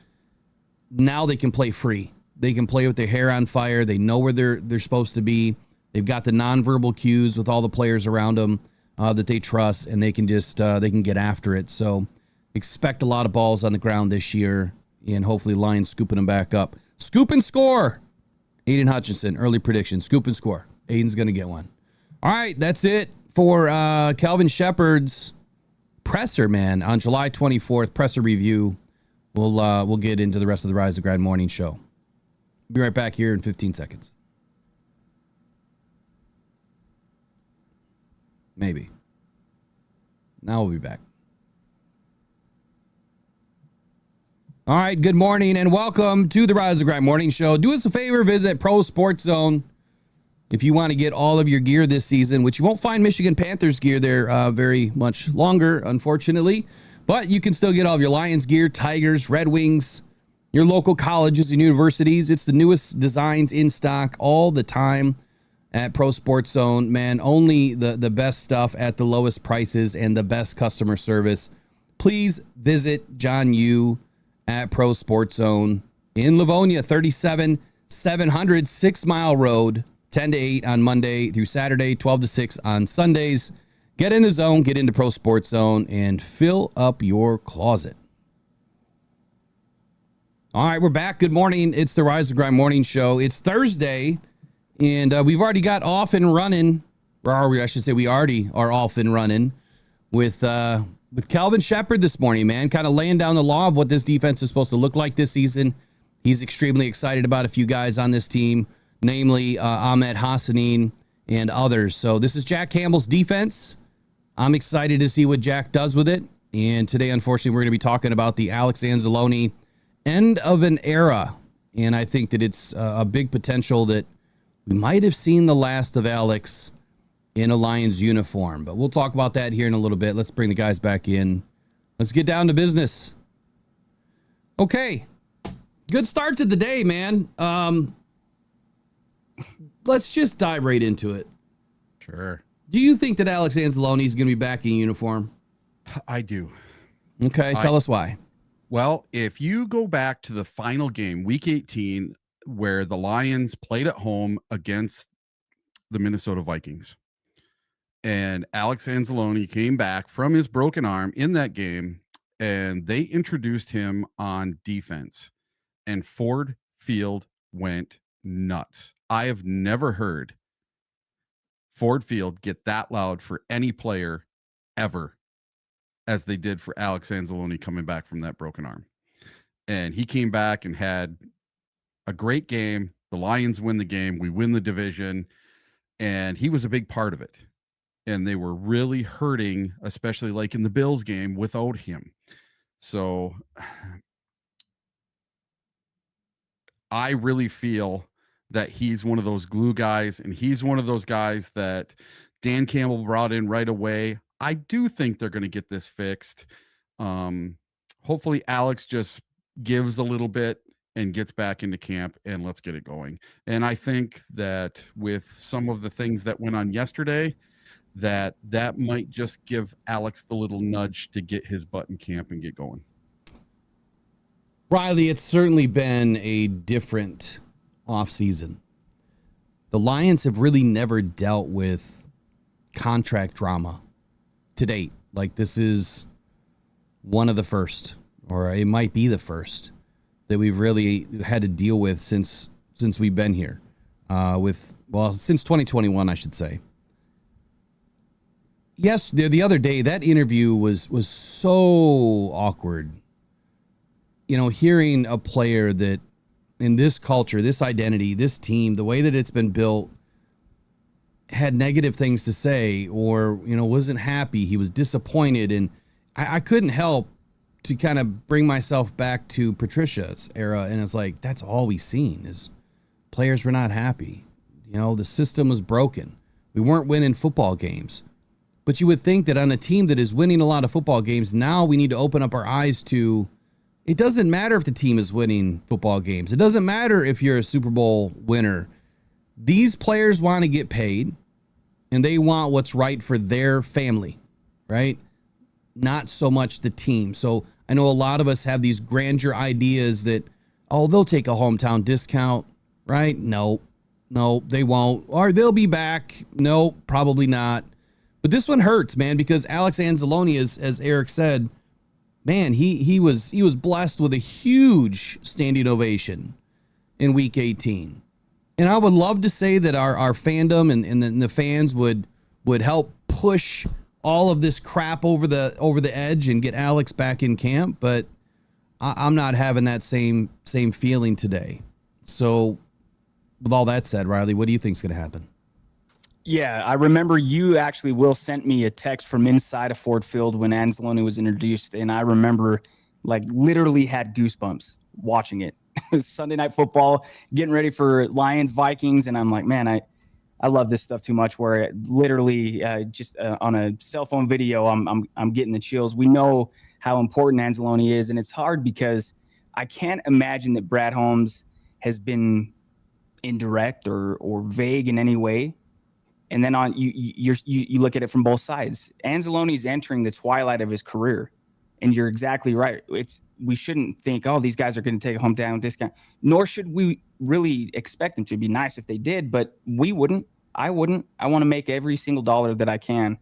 now they can play free. They can play with their hair on fire. They know where they're supposed to be. They've got the nonverbal cues with all the players around them that they trust, and they can just they can get after it. So expect a lot of balls on the ground this year, and hopefully Lions scooping them back up. Scoop and score. Aiden Hutchinson, early prediction. Scoop and score. Aiden's going to get one. All right, that's it for Kelvin Shepard's presser, man, on July 24th, presser review. We'll get into the rest of the Rise of Grind morning show. Be right back here in 15 seconds. Maybe. Now we'll be back. All right, good morning and welcome to the Rise of Grind morning show. Do us a favor, visit Pro Sports Zone. If you want to get all of your gear this season, which you won't find Michigan Panthers gear there very much longer, unfortunately, but you can still get all of your Lions gear, Tigers, Red Wings, your local colleges and universities. It's the newest designs in stock all the time at Pro Sports Zone. Man, only the best stuff at the lowest prices and the best customer service. Please visit John Yu at Pro Sports Zone in Livonia, 37700 6 Mile Road, 10 to 8 on Monday through Saturday, 12 to 6 on Sundays. Get in the zone, get into Pro Sports Zone, and fill up your closet. All right, we're back. Good morning. It's the Rise and Grind Morning Show. It's Thursday, and we've already got off and running. Or are we? I should say we already are off and running with Kelvin Shepard this morning, man. Kind of laying down the law of what this defense is supposed to look like this season. He's extremely excited about a few guys on this team, namely Ahmed Hassanin and others. So this is Jack Campbell's defense. I'm excited to see what Jack does with it. And today, unfortunately, we're going to be talking about the Alex Anzalone end of an era. And I think that it's a big potential that we might have seen the last of Alex in a Lions uniform. But we'll talk about that here in a little bit. Let's bring the guys back in. Let's get down to business. Okay. Good start to the day, man. Let's just dive right into it. Sure. Do you think that Alex Anzalone is going to be back in uniform? I do. Okay, tell us why. Well, if you go back to the final game, week 18, where the Lions played at home against the Minnesota Vikings, and Alex Anzalone came back from his broken arm in that game, and they introduced him on defense, and Ford Field went nuts. I have never heard Ford Field get that loud for any player ever as they did for Alex Anzalone coming back from that broken arm. And he came back and had a great game. The Lions win the game. We win the division. And he was a big part of it. And they were really hurting, especially like in the Bills game, without him. So I really feel that he's one of those glue guys, and he's one of those guys that Dan Campbell brought in right away. I do think they're going to get this fixed. Hopefully Alex just gives a little bit and gets back into camp, and let's get it going. And I think that with some of the things that went on yesterday, that might just give Alex the little nudge to get his butt in camp and get going. Riley, it's certainly been a different offseason. The Lions have really never dealt with contract drama to date. Like, this is one of the first, or it might be the first, that we've really had to deal with since we've been here. Since 2021, I should say. Yes, the other day, that interview was so awkward. You know, hearing a player that in this culture, this identity, this team, the way that it's been built, had negative things to say, or, you know, wasn't happy. He was disappointed. And I couldn't help to kind of bring myself back to Patricia's era. And it's like, that's all we've seen is players were not happy. You know, the system was broken. We weren't winning football games. But you would think that on a team that is winning a lot of football games, now we need to open up our eyes to, it doesn't matter if the team is winning football games. It doesn't matter if you're a Super Bowl winner. These players want to get paid, and they want what's right for their family, right? Not so much the team. So I know a lot of us have these grandeur ideas that, oh, they'll take a hometown discount, right? No, they won't. Or they'll be back. No, probably not. But this one hurts, man, because Alex Anzalone, as Eric said, man, he was blessed with a huge standing ovation in Week 18. And I would love to say that our fandom and the fans would help push all of this crap over the edge and get Alex back in camp, but I'm not having that same feeling today. So with all that said, Riley, what do you think is going to happen? Yeah, I remember you actually, Will, sent me a text from inside of Ford Field when Anzalone was introduced, and I remember, like, literally had goosebumps watching it. It was Sunday Night Football, getting ready for Lions Vikings, and I'm like, man, I I love this stuff too much. Where it literally just on a cell phone video, I'm getting the chills. We know how important Anzalone is, and it's hard because I can't imagine that Brad Holmes has been indirect or vague in any way. And then you look at it from both sides. Anzalone's entering the twilight of his career, and you're exactly right. We shouldn't think, oh, these guys are going to take a hometown discount. Nor should we really expect them to. Be nice if they did, but we wouldn't. I wouldn't. I want to make every single dollar that I can.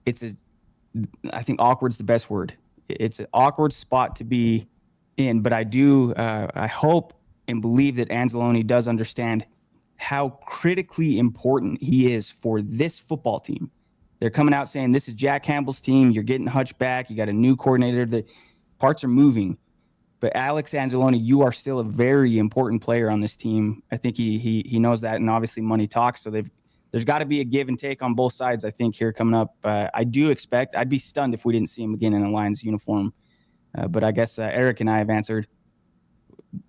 I think awkward's the best word. It's an awkward spot to be in, but I hope and believe that Anzalone does understand how critically important he is for this football team. They're coming out saying this is Jack Campbell's team. You're getting Hutch back. You got a new coordinator. The parts are moving. But Alex Anzalone, you are still a very important player on this team. I think he knows that, and obviously money talks. So there's got to be a give and take on both sides, I think, here coming up. I do expect – I'd be stunned if we didn't see him again in a Lions uniform. But I guess Eric and I have answered.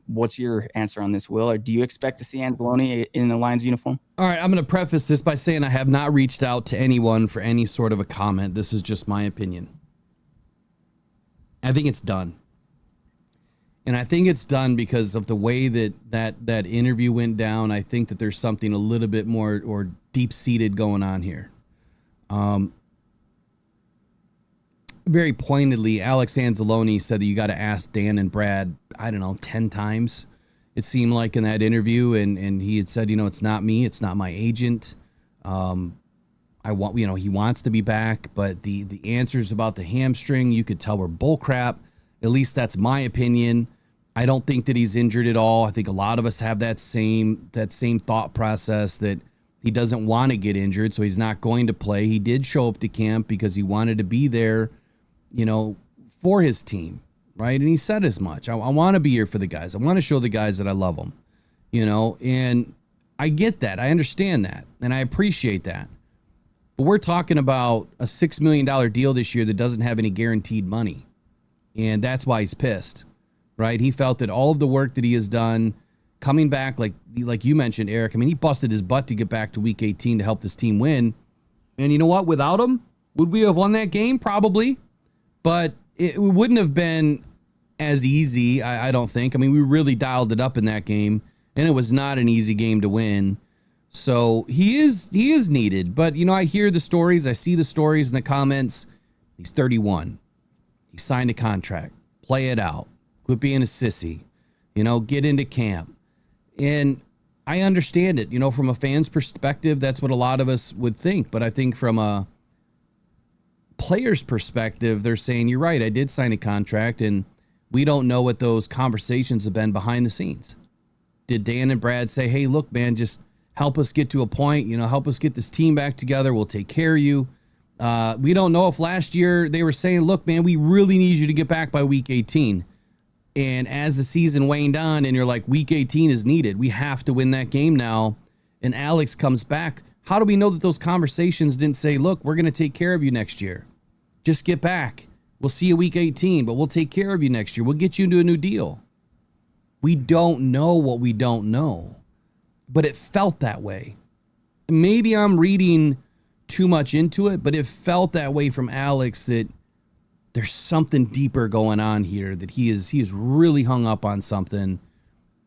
What's your answer on this, Will? Or do you expect to see Anzalone in the Lions uniform? All right, I'm going to preface this by saying I have not reached out to anyone for any sort of a comment. This is just my opinion. I think it's done. And I think it's done because of the way that interview went down. I think that there's something a little bit more or deep-seated going on here. Very pointedly, Alex Anzalone said that you got to ask Dan and Brad, 10 times, it seemed like, in that interview. And he had said, it's not me. It's not my agent. He wants to be back, but the answers about the hamstring, you could tell were bullcrap. At least that's my opinion. I don't think that he's injured at all. I think a lot of us have that same thought process that he doesn't want to get injured, so he's not going to play. He did show up to camp because he wanted to be there, for his team, right? And he said as much. I want to be here for the guys. I want to show the guys that I love them, and I get that. I understand that, and I appreciate that. But we're talking about a $6 million deal this year that doesn't have any guaranteed money, and that's why he's pissed, right? He felt that all of the work that he has done coming back, like you mentioned, Eric, he busted his butt to get back to Week 18 to help this team win. And you know what? Without him, would we have won that game? Probably. But it wouldn't have been as easy, I don't think. We really dialed it up in that game, and it was not an easy game to win. So he is needed. But, I hear the stories. I see the stories in the comments. He's 31. He signed a contract. Play it out. Quit being a sissy. Get into camp. And I understand it. From a fan's perspective, that's what a lot of us would think. But I think from a player's perspective, they're saying, you're right, I did sign a contract, and we don't know what those conversations have been behind the scenes. Did Dan and Brad say, hey, look, man, just help us get to a point, help us get this team back together, we'll take care of you. We don't know if last year they were saying, look, man, we really need you to get back by Week 18. And as the season waned on and you're like, Week 18 is needed, we have to win that game now, and Alex comes back, how do we know that those conversations didn't say, look, we're going to take care of you next year. Just get back. We'll see you Week 18, but we'll take care of you next year. We'll get you into a new deal. We don't know what we don't know, but it felt that way. Maybe I'm reading too much into it, but it felt that way from Alex, that there's something deeper going on here, that he is really hung up on something.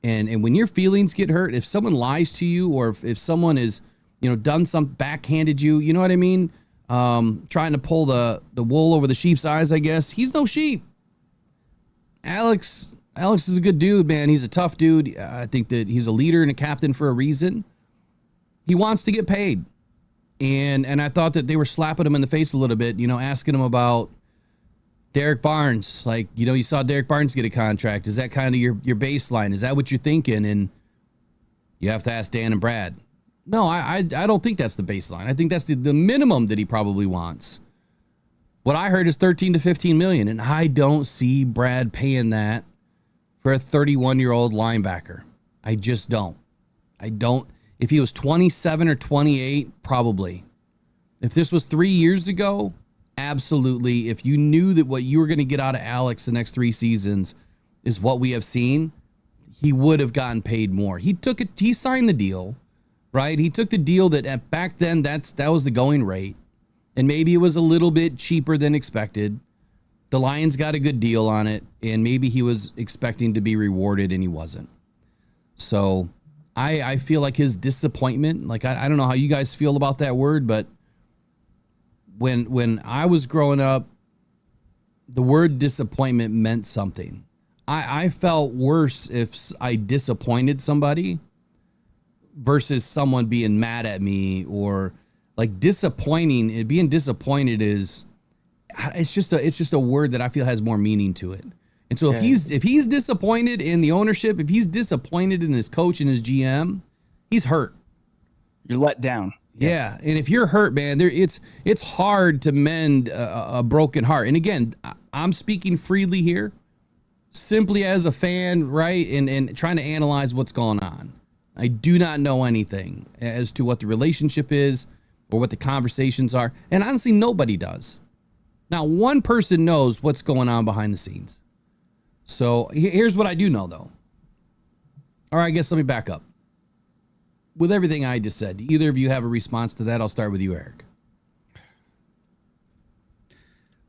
And when your feelings get hurt, if someone lies to you, or if someone is, done something, backhanded you, you know what I mean? Trying to pull the wool over the sheep's eyes, I guess. He's no sheep. Alex is a good dude, man. He's a tough dude. I think that he's a leader and a captain for a reason. He wants to get paid. And I thought that they were slapping him in the face a little bit, asking him about Derek Barnes. Like, you saw Derek Barnes get a contract. Is that kind of your baseline? Is that what you're thinking? And you have to ask Dan and Brad. No, I don't think that's the baseline. I think that's the minimum that he probably wants. What I heard is 13 to 15 million, and I don't see Brad paying that for a 31-year-old linebacker. I just don't. I don't. If he was 27 or 28, probably. If this was 3 years ago, absolutely. If you knew that what you were going to get out of Alex the next 3 seasons is what we have seen, he would have gotten paid more. He signed the deal. right? He took the deal that back then that was the going rate. And maybe it was a little bit cheaper than expected. The Lions got a good deal on it, and maybe he was expecting to be rewarded and he wasn't. So I feel like his disappointment, like I don't know how you guys feel about that word, but when I was growing up, the word disappointment meant something. I felt worse if I disappointed somebody versus someone being mad at me, or like being disappointed is, it's just a word that I feel has more meaning to it. And so if he's disappointed in the ownership, if he's disappointed in his coach and his GM, he's hurt. You're let down. Yeah. And if you're hurt, man, it's hard to mend a broken heart. And again, I'm speaking freely here, simply as a fan, right? And trying to analyze what's going on. I do not know anything as to what the relationship is or what the conversations are. And honestly, nobody does. Now, one person knows what's going on behind the scenes. So here's what I do know, though. All right, I guess let me back up. With everything I just said, do either of you have a response to that? I'll start with you, Eric.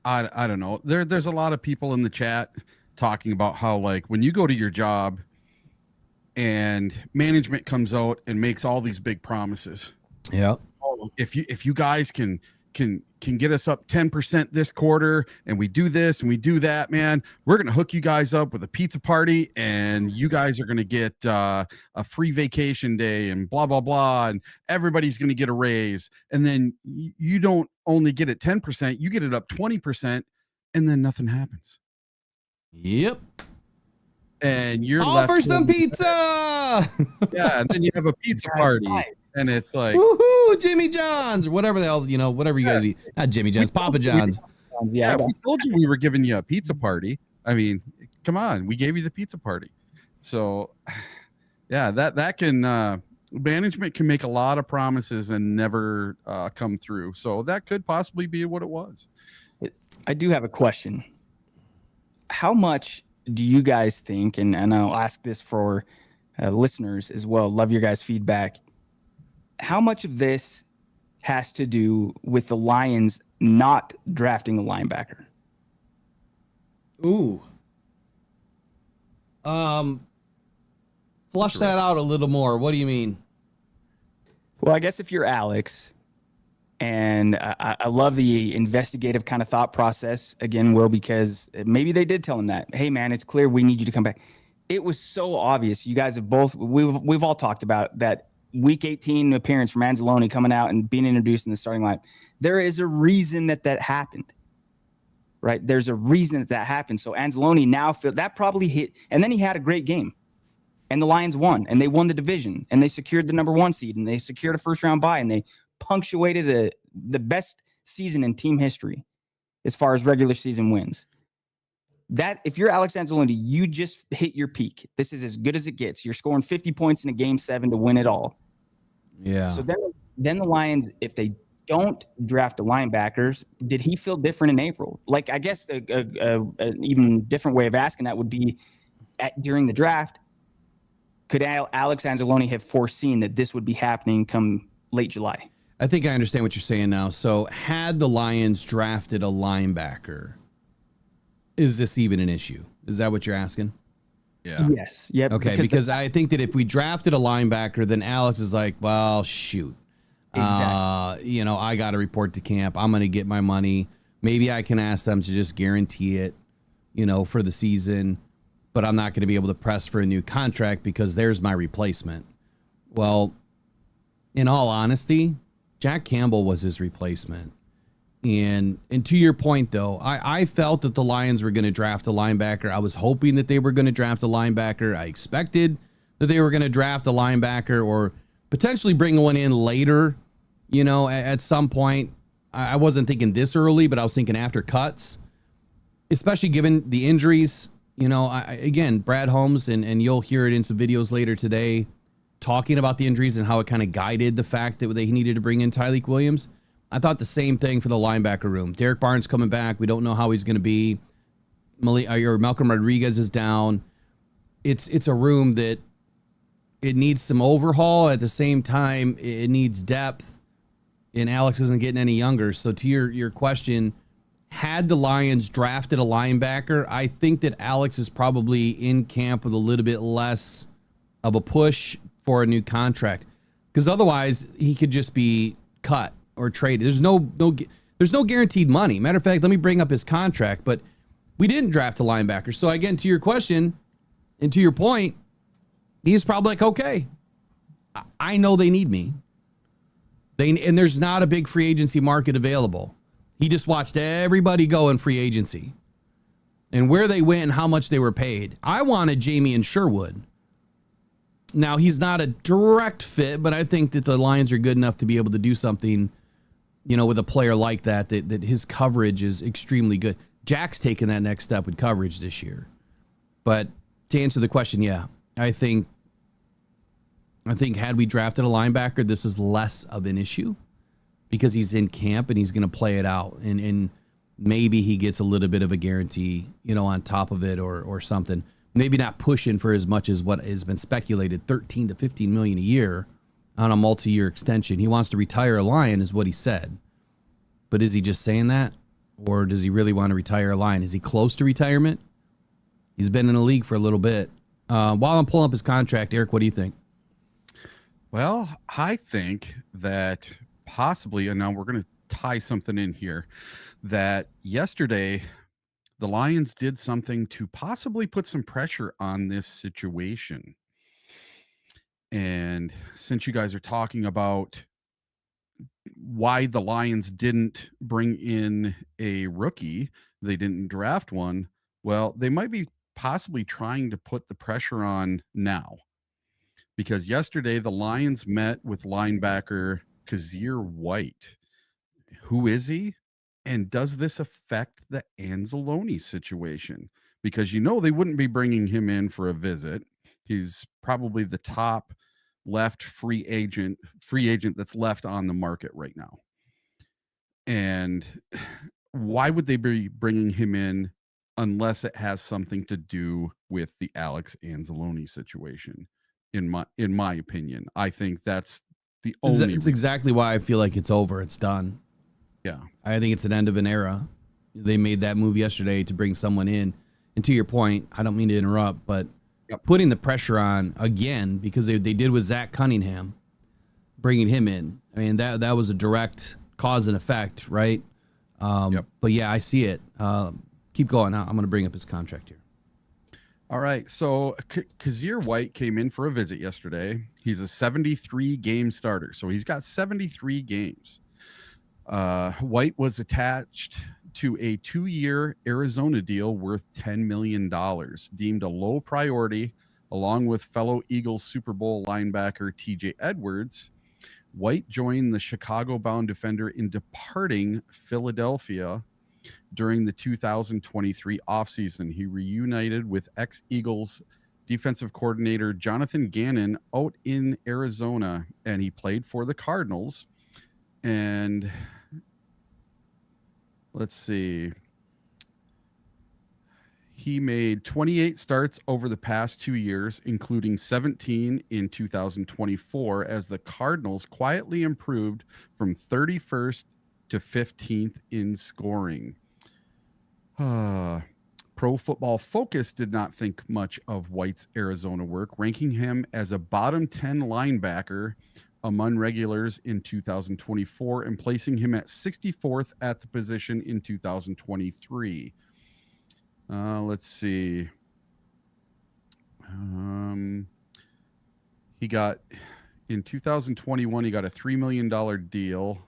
I don't know. There's a lot of people in the chat talking about how, like, when you go to your job and management comes out and makes all these big promises. Yeah. If you guys can get us up 10% this quarter, and we do this and we do that, man, we're going to hook you guys up with a pizza party, and you guys are going to get a free vacation day and blah, blah, blah. And everybody's going to get a raise. And then you don't only get it 10%, you get it up 20%, and then nothing happens. Yep. And you're all left for some pizza. Yeah. And then you have a pizza party. And it's like, woohoo, Jimmy John's, or whatever the hell, whatever you guys eat. Not Jimmy John's, Papa John's. Yeah, we told you we were giving you a pizza party. I mean, come on, we gave you the pizza party. So, yeah, that can management can make a lot of promises and never come through. So that could possibly be what it was. I do have a question. How much do you guys think, and I'll ask this for listeners as well, love your guys' feedback, how much of this has to do with the Lions not drafting a linebacker? Ooh. Flush that out a little more. What do you mean? Well, I guess if you're Alex, and I love the investigative kind of thought process, again, Will, because maybe they did tell him that, hey, man, it's clear we need you to come back. It was so obvious. You guys have both, we've all talked about that Week 18 appearance from Anzalone coming out and being introduced in the starting line. There is a reason that happened, right? There's a reason that happened. So Anzalone now that probably hit, and then he had a great game, and the Lions won, and they won the division, and they secured the number 1 seed, and they secured a first round bye, and they punctuated the best season in team history as far as regular season wins. That if you're Alex Anzalone, you just hit your peak. This is as good as it gets. You're scoring 50 points in a game 7 to win it all. Yeah. So then the Lions, if they don't draft the linebackers, did he feel different in April? Like, I guess an even different way of asking that would be during the draft, could Alex Anzalone have foreseen that this would be happening come late July? I think I understand what you're saying now. So had the Lions drafted a linebacker, is this even an issue? Is that what you're asking? Yeah. Yes. Yep. Okay, because I think that if we drafted a linebacker, then Alex is like, well, shoot. Exactly. I got to report to camp. I'm going to get my money. Maybe I can ask them to just guarantee it, for the season, but I'm not going to be able to press for a new contract because there's my replacement. Well, in all honesty, Jack Campbell was his replacement. And to your point, though, I felt that the Lions were going to draft a linebacker. I was hoping that they were going to draft a linebacker. I expected that they were going to draft a linebacker or potentially bring one in later, at some point. I wasn't thinking this early, but I was thinking after cuts, especially given the injuries. Again, Brad Holmes, and you'll hear it in some videos later today, talking about the injuries and how it kind of guided the fact that they needed to bring in Tyleik Williams. I thought the same thing for the linebacker room. Derek Barnes coming back. We don't know how he's going to be. Malcolm Rodriguez is down. It's a room that it needs some overhaul. At the same time, it needs depth, and Alex isn't getting any younger. So to your question, had the Lions drafted a linebacker, I think that Alex is probably in camp with a little bit less of a push for a new contract, because otherwise he could just be cut or traded. There's no guaranteed money. Matter of fact, let me bring up his contract, but we didn't draft a linebacker. So again, to your question and to your point, he's probably like, okay, I know they need me. And there's not a big free agency market available. He just watched everybody go in free agency and where they went and how much they were paid. I wanted Jamie and Sherwood. Now, he's not a direct fit, but I think that the Lions are good enough to be able to do something, with a player like that his coverage is extremely good. Jack's taken that next step with coverage this year. But to answer the question, yeah, I think had we drafted a linebacker, this is less of an issue because he's in camp and he's going to play it out. And maybe he gets a little bit of a guarantee, on top of it or something. Maybe not pushing for as much as what has been speculated, 13 to 15 million a year on a multi-year extension. He wants to retire a Lion is what he said. But is he just saying that? Or does he really want to retire a Lion? Is he close to retirement? He's been in the league for a little bit. While I'm pulling up his contract, Eric, what do you think? Well, I think that possibly, and now we're going to tie something in here, that yesterday the Lions did something to possibly put some pressure on this situation. And since you guys are talking about why the Lions didn't bring in a rookie, they didn't draft one, well, they might be possibly trying to put the pressure on now. Because yesterday the Lions met with linebacker Kazir White. Who is he? And does this affect the Anzalone situation? Because they wouldn't be bringing him in for a visit. He's probably the top left free agent that's left on the market right now. And why would they be bringing him in unless it has something to do with the Alex Anzalone situation? In my opinion, I think that's the only. It's exactly why I feel like it's over. It's done. Yeah, I think it's an end of an era. They made that move yesterday to bring someone in. And to your point, I don't mean to interrupt, but putting the pressure on again, because they did with Zach Cunningham, bringing him in. I mean, that was a direct cause and effect, right? But yeah, I see it. Keep going. I'm going to bring up his contract here. All right, so Kazir White came in for a visit yesterday. He's a 73-game starter, so he's got 73 games. White was attached to a 2-year Arizona deal worth $10 million, deemed a low priority, along with fellow Eagles Super Bowl linebacker TJ Edwards. White joined the Chicago-bound defender in departing Philadelphia during the 2023 offseason. He reunited with ex-Eagles defensive coordinator Jonathan Gannon out in Arizona, and he played for the Cardinals. And let's see. He made 28 starts over the past 2 years, including 17 in 2024, as the Cardinals quietly improved from 31st to 15th in scoring. Pro Football Focus did not think much of White's Arizona work, ranking him as a bottom 10 linebacker among regulars in 2024 and placing him at 64th at the position in 2023. Let's see. He got, in 2021, he got a $3 million deal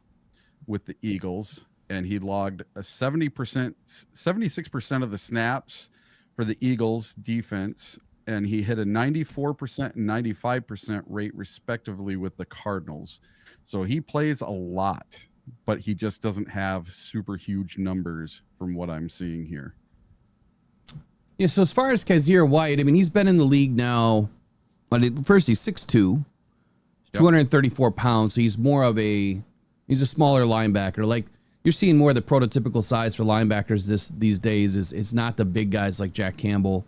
with the Eagles, and he logged a 76% of the snaps for the Eagles defense, and he hit a 94% and 95% rate respectively with the Cardinals. So he plays a lot, but he just doesn't have super huge numbers from what I'm seeing here. Yeah, so as far as Kazir White, I mean, he's been in the league now, but first he's 6'2", 234 pounds, so he's a smaller linebacker. Like, you're seeing more of the prototypical size for linebackers these days. It's not the big guys like Jack Campbell,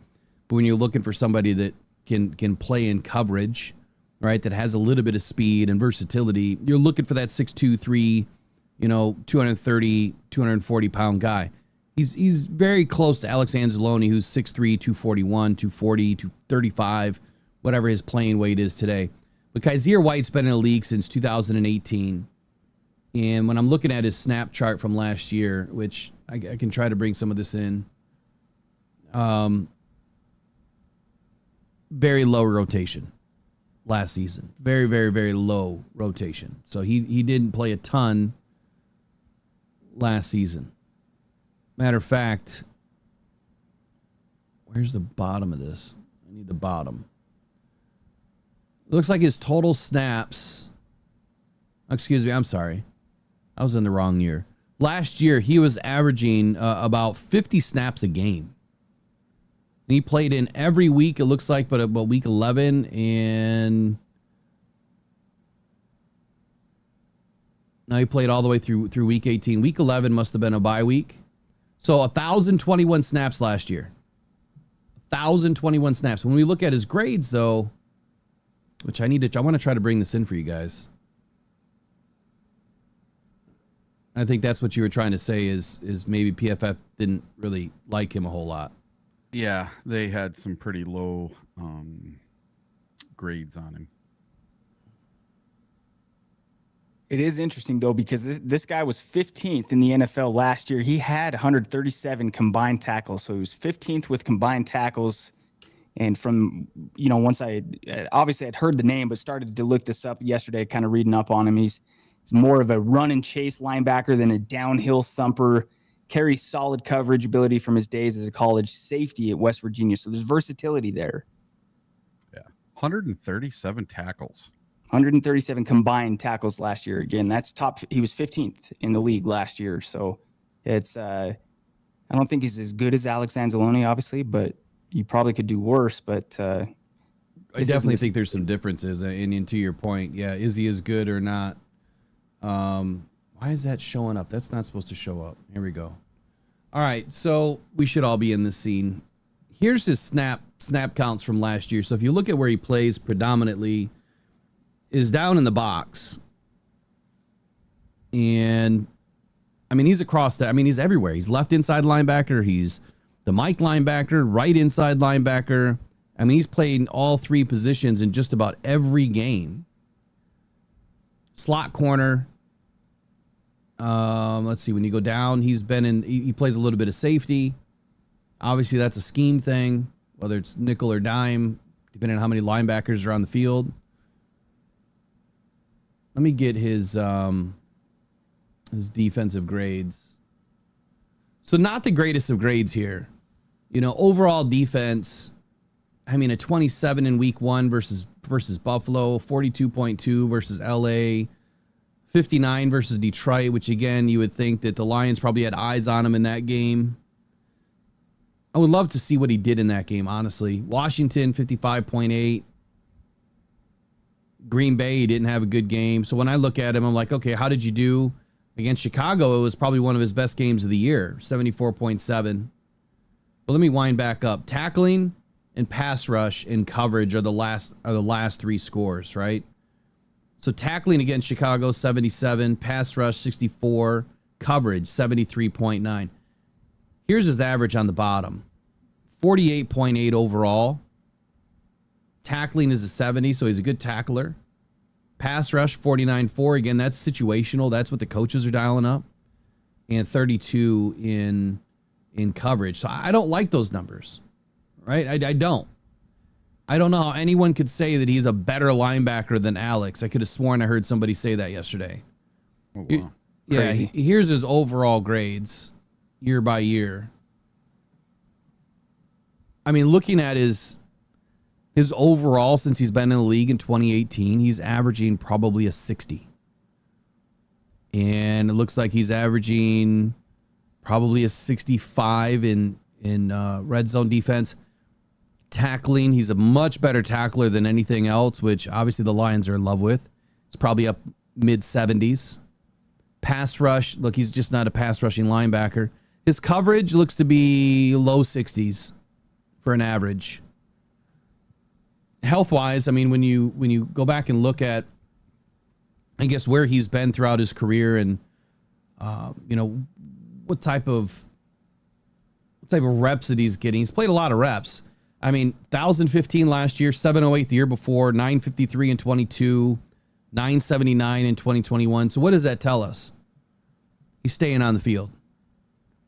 but when you're looking for somebody that can play in coverage, right, that has a little bit of speed and versatility. You're looking for that 6'2", 3, 230, 240-pound guy. He's very close to Alex Anzalone, who's 6'3", 241, 240, 235, whatever his playing weight is today. But Kaiser White's been in the league since 2018. And when I'm looking at his snap chart from last year, which I can try to bring some of this in, very low rotation last season. Very, very, very low rotation. So he didn't play a ton last season. Matter of fact, where's the bottom of this? I need the bottom. It looks like his total snaps. Excuse me, I'm sorry. I was in the wrong year. Last year, he was averaging about 50 snaps a game. And he played in every week, it looks like, but about week 11. And now he played all the way through week 18. Week 11 must have been a bye week. So 1,021 snaps last year. 1,021 snaps. When we look at his grades, though, which I want to try to bring this in for you guys. I think that's what you were trying to say is maybe PFF didn't really like him a whole lot. Yeah, they had some pretty low grades on him. It is interesting, though, because this guy was 15th in the NFL last year. He had 137 combined tackles, so he was 15th with combined tackles. And from, once I obviously I'd heard the name, but started to look this up yesterday, kind of reading up on him. He's more of a run and chase linebacker than a downhill thumper. Carries solid coverage ability from his days as a college safety at West Virginia. So there's versatility there. Yeah, 137 tackles. 137 combined tackles last year. Again, that's top. He was 15th in the league last year. So it's, I don't think he's as good as Alex Anzalone, obviously, but you probably could do worse. But I definitely think there's some differences. And to your point, yeah, is he as good or not? Why is that showing up? That's not supposed to show up. Here we go. All right, so we should all be in this scene. Here's his snap counts from last year. So if you look at where he plays predominantly, is down in the box. And I mean, he's he's everywhere. He's left inside linebacker. He's the Mike linebacker, right inside linebacker. I mean, he's played all three positions in just about every game. Slot corner. Let's see. When you go down, he plays a little bit of safety. Obviously, that's a scheme thing, whether it's nickel or dime, depending on how many linebackers are on the field. Let me get his defensive grades. So not the greatest of grades here. Overall defense, I mean, a 27 in week 1 versus Buffalo, 42.2 versus LA, 59 versus Detroit, which again, you would think that the Lions probably had eyes on him in that game. I would love to see what he did in that game, honestly. Washington, 55.8. Green Bay, he didn't have a good game. So when I look at him, I'm like, okay, how did you do? Against Chicago, it was probably one of his best games of the year, 74.7. But let me wind back up. Tackling and pass rush and coverage are the last three scores, right? So tackling against Chicago, 77. Pass rush, 64. Coverage, 73.9. Here's his average on the bottom. 48.8 overall. Tackling is a 70, so he's a good tackler. Pass rush, 49.4. Again, that's situational. That's what the coaches are dialing up. And 32 in coverage. So I don't like those numbers, right? I don't. I don't know how anyone could say that he's a better linebacker than Alex. I could have sworn I heard somebody say that yesterday. Oh, wow. Yeah, here's his overall grades year by year. I mean, looking at his overall since he's been in the league in 2018, he's averaging probably a 60. And it looks like he's averaging probably a 65 in red zone defense. Tackling, he's a much better tackler than anything else, which obviously the Lions are in love with. It's probably up mid-70s. Pass rush, look, he's just not a pass rushing linebacker. His coverage looks to be low 60s for an average. health wise, I mean, when you go back and look at, I guess, where he's been throughout his career and, what type of reps that he's getting. He's played a lot of reps. I mean, 1,015 last year, 708 the year before, 953 in 22, 979 in 2021. So what does that tell us? He's staying on the field,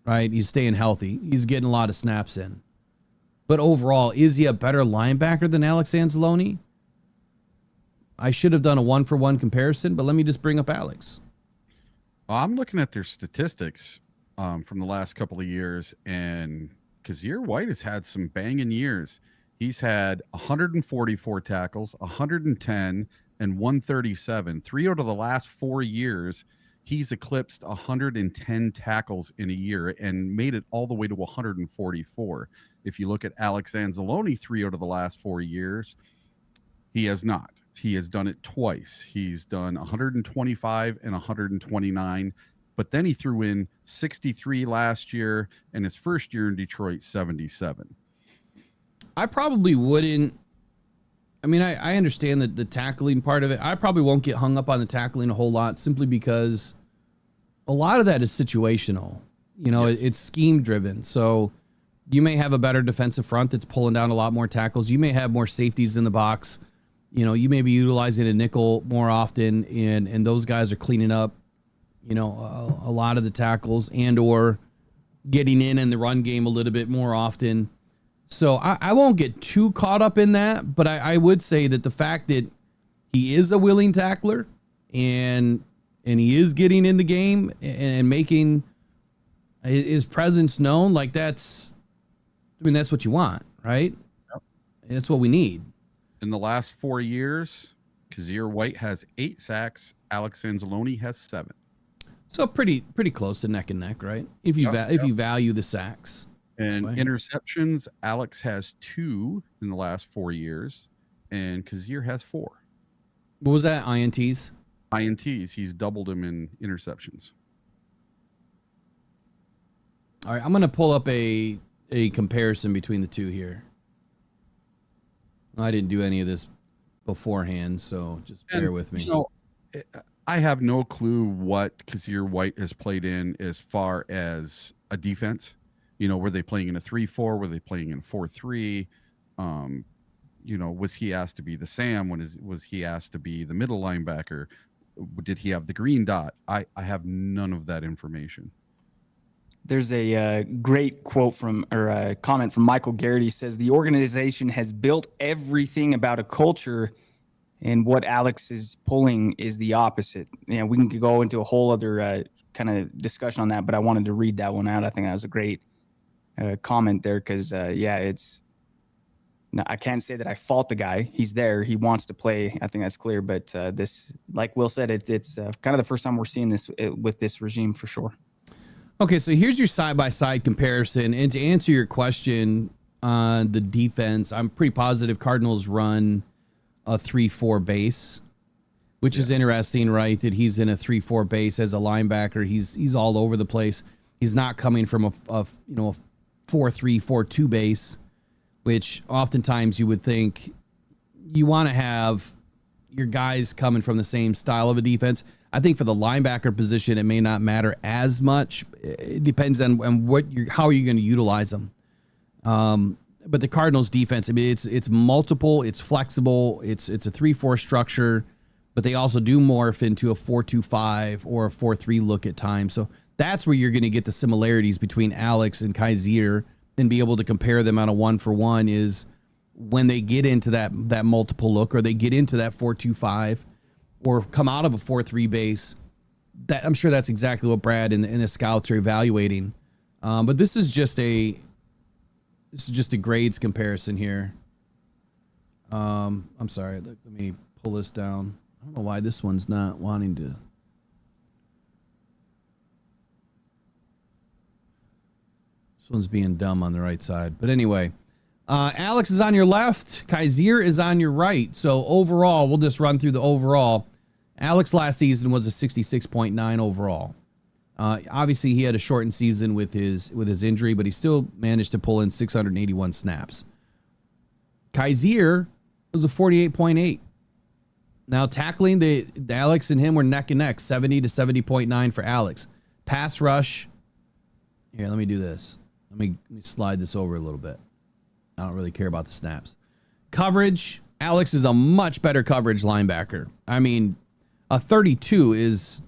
right? He's staying healthy. He's getting a lot of snaps in. But overall, is he a better linebacker than Alex Anzalone? I should have done a one-for-one comparison, but let me just bring up Alex. Well, I'm looking at their statistics from the last couple of years, and Kazir White has had some banging years. He's had 144 tackles, 110, and 137. 3 out of the last 4 years, he's eclipsed 110 tackles in a year and made it all the way to 144. If you look at Alex Anzalone, 3 out of the last 4 years, he has not. He has done it twice. He's done 125 and 129, but then he threw in 63 last year, and his first year in Detroit, 77. I probably wouldn't. I mean, I understand that the tackling part of it. I probably won't get hung up on the tackling a whole lot, simply because a lot of that is situational. Yes. It's scheme driven. So you may have a better defensive front that's pulling down a lot more tackles. You may have more safeties in the box. You may be utilizing a nickel more often, and those guys are cleaning up, a lot of the tackles and or getting in the run game a little bit more often. So I won't get too caught up in that, but I would say that the fact that he is a willing tackler and he is getting in the game and making his presence known, like that's what you want, right? Yep. That's what we need. In the last 4 years, Kazir White has 8 sacks. Alex Anzalone has 7. So pretty close to neck and neck, right? If you you value the sacks. And interceptions, Alex has 2 in the last 4 years, and Kazir has 4. What was that? INTs? INTs. He's doubled him in interceptions. All right, I'm going to pull up a comparison between the two here. I didn't do any of this beforehand, so just bear with me. I have no clue what Kazir White has played in as far as a defense. Were they playing in a 3-4? Were they playing in a 4-3? Was he asked to be the Sam? Was he asked to be the middle linebacker? Did he have the green dot? I have none of that information. There's a great quote a comment from Michael Garrity. Says the organization has built everything about a culture, and what Alex is pulling is the opposite. We can go into a whole other kind of discussion on that, but I wanted to read that one out. I think that was a great comment there because, I can't say that I fault the guy. He's there. He wants to play. I think that's clear. But this, like Will said, it's kind of the first time we're seeing this with this regime for sure. Okay, so here's your side-by-side comparison. And to answer your question on the defense, I'm pretty positive Cardinals run a 3-4 base, which is interesting, right? That he's in a 3-4 base as a linebacker. He's all over the place. He's not coming from a 4-3, 4-2 base, which oftentimes you would think you want to have your guys coming from the same style of a defense. I think for the linebacker position, it may not matter as much. It depends on how you're going to utilize them. But the Cardinals defense, I mean, it's multiple, it's flexible, it's a 3-4 structure, but they also do morph into a 4-2-5 or a 4-3 look at times. So that's where you're going to get the similarities between Alex and Kazir and be able to compare them on a 1-for-1 is when they get into that multiple look or they get into that 4-2-5 or come out of a 4-3 base. That I'm sure that's exactly what Brad and the scouts are evaluating. But this is just a grades comparison here. I'm sorry. Let me pull this down. I don't know why this one's not wanting to. This one's being dumb on the right side. But anyway, Alex is on your left. Kazir is on your right. So overall, we'll just run through the overall. Alex last season was a 66.9 overall. Obviously, he had a shortened season with his injury, but he still managed to pull in 681 snaps. Kazir was a 48.8. Now tackling, the Alex and him were neck and neck, 70 to 70.9 for Alex. Pass rush. Here, let me do this. Let me slide this over a little bit. I don't really care about the snaps. Coverage. Alex is a much better coverage linebacker. I mean, a 32 is,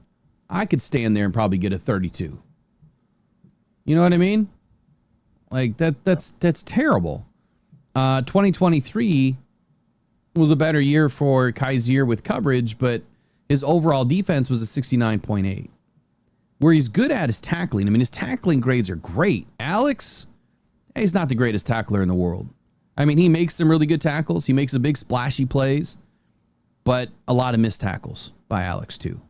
I could stand there and probably get a 32. You know what I mean? Like that's terrible. 2023 was a better year for Kaiser with coverage, but his overall defense was a 69.8. Where he's good at is tackling. I mean, his tackling grades are great. Alex, he's not the greatest tackler in the world. I mean, he makes some really good tackles. He makes some big splashy plays, but a lot of missed tackles by Alex too,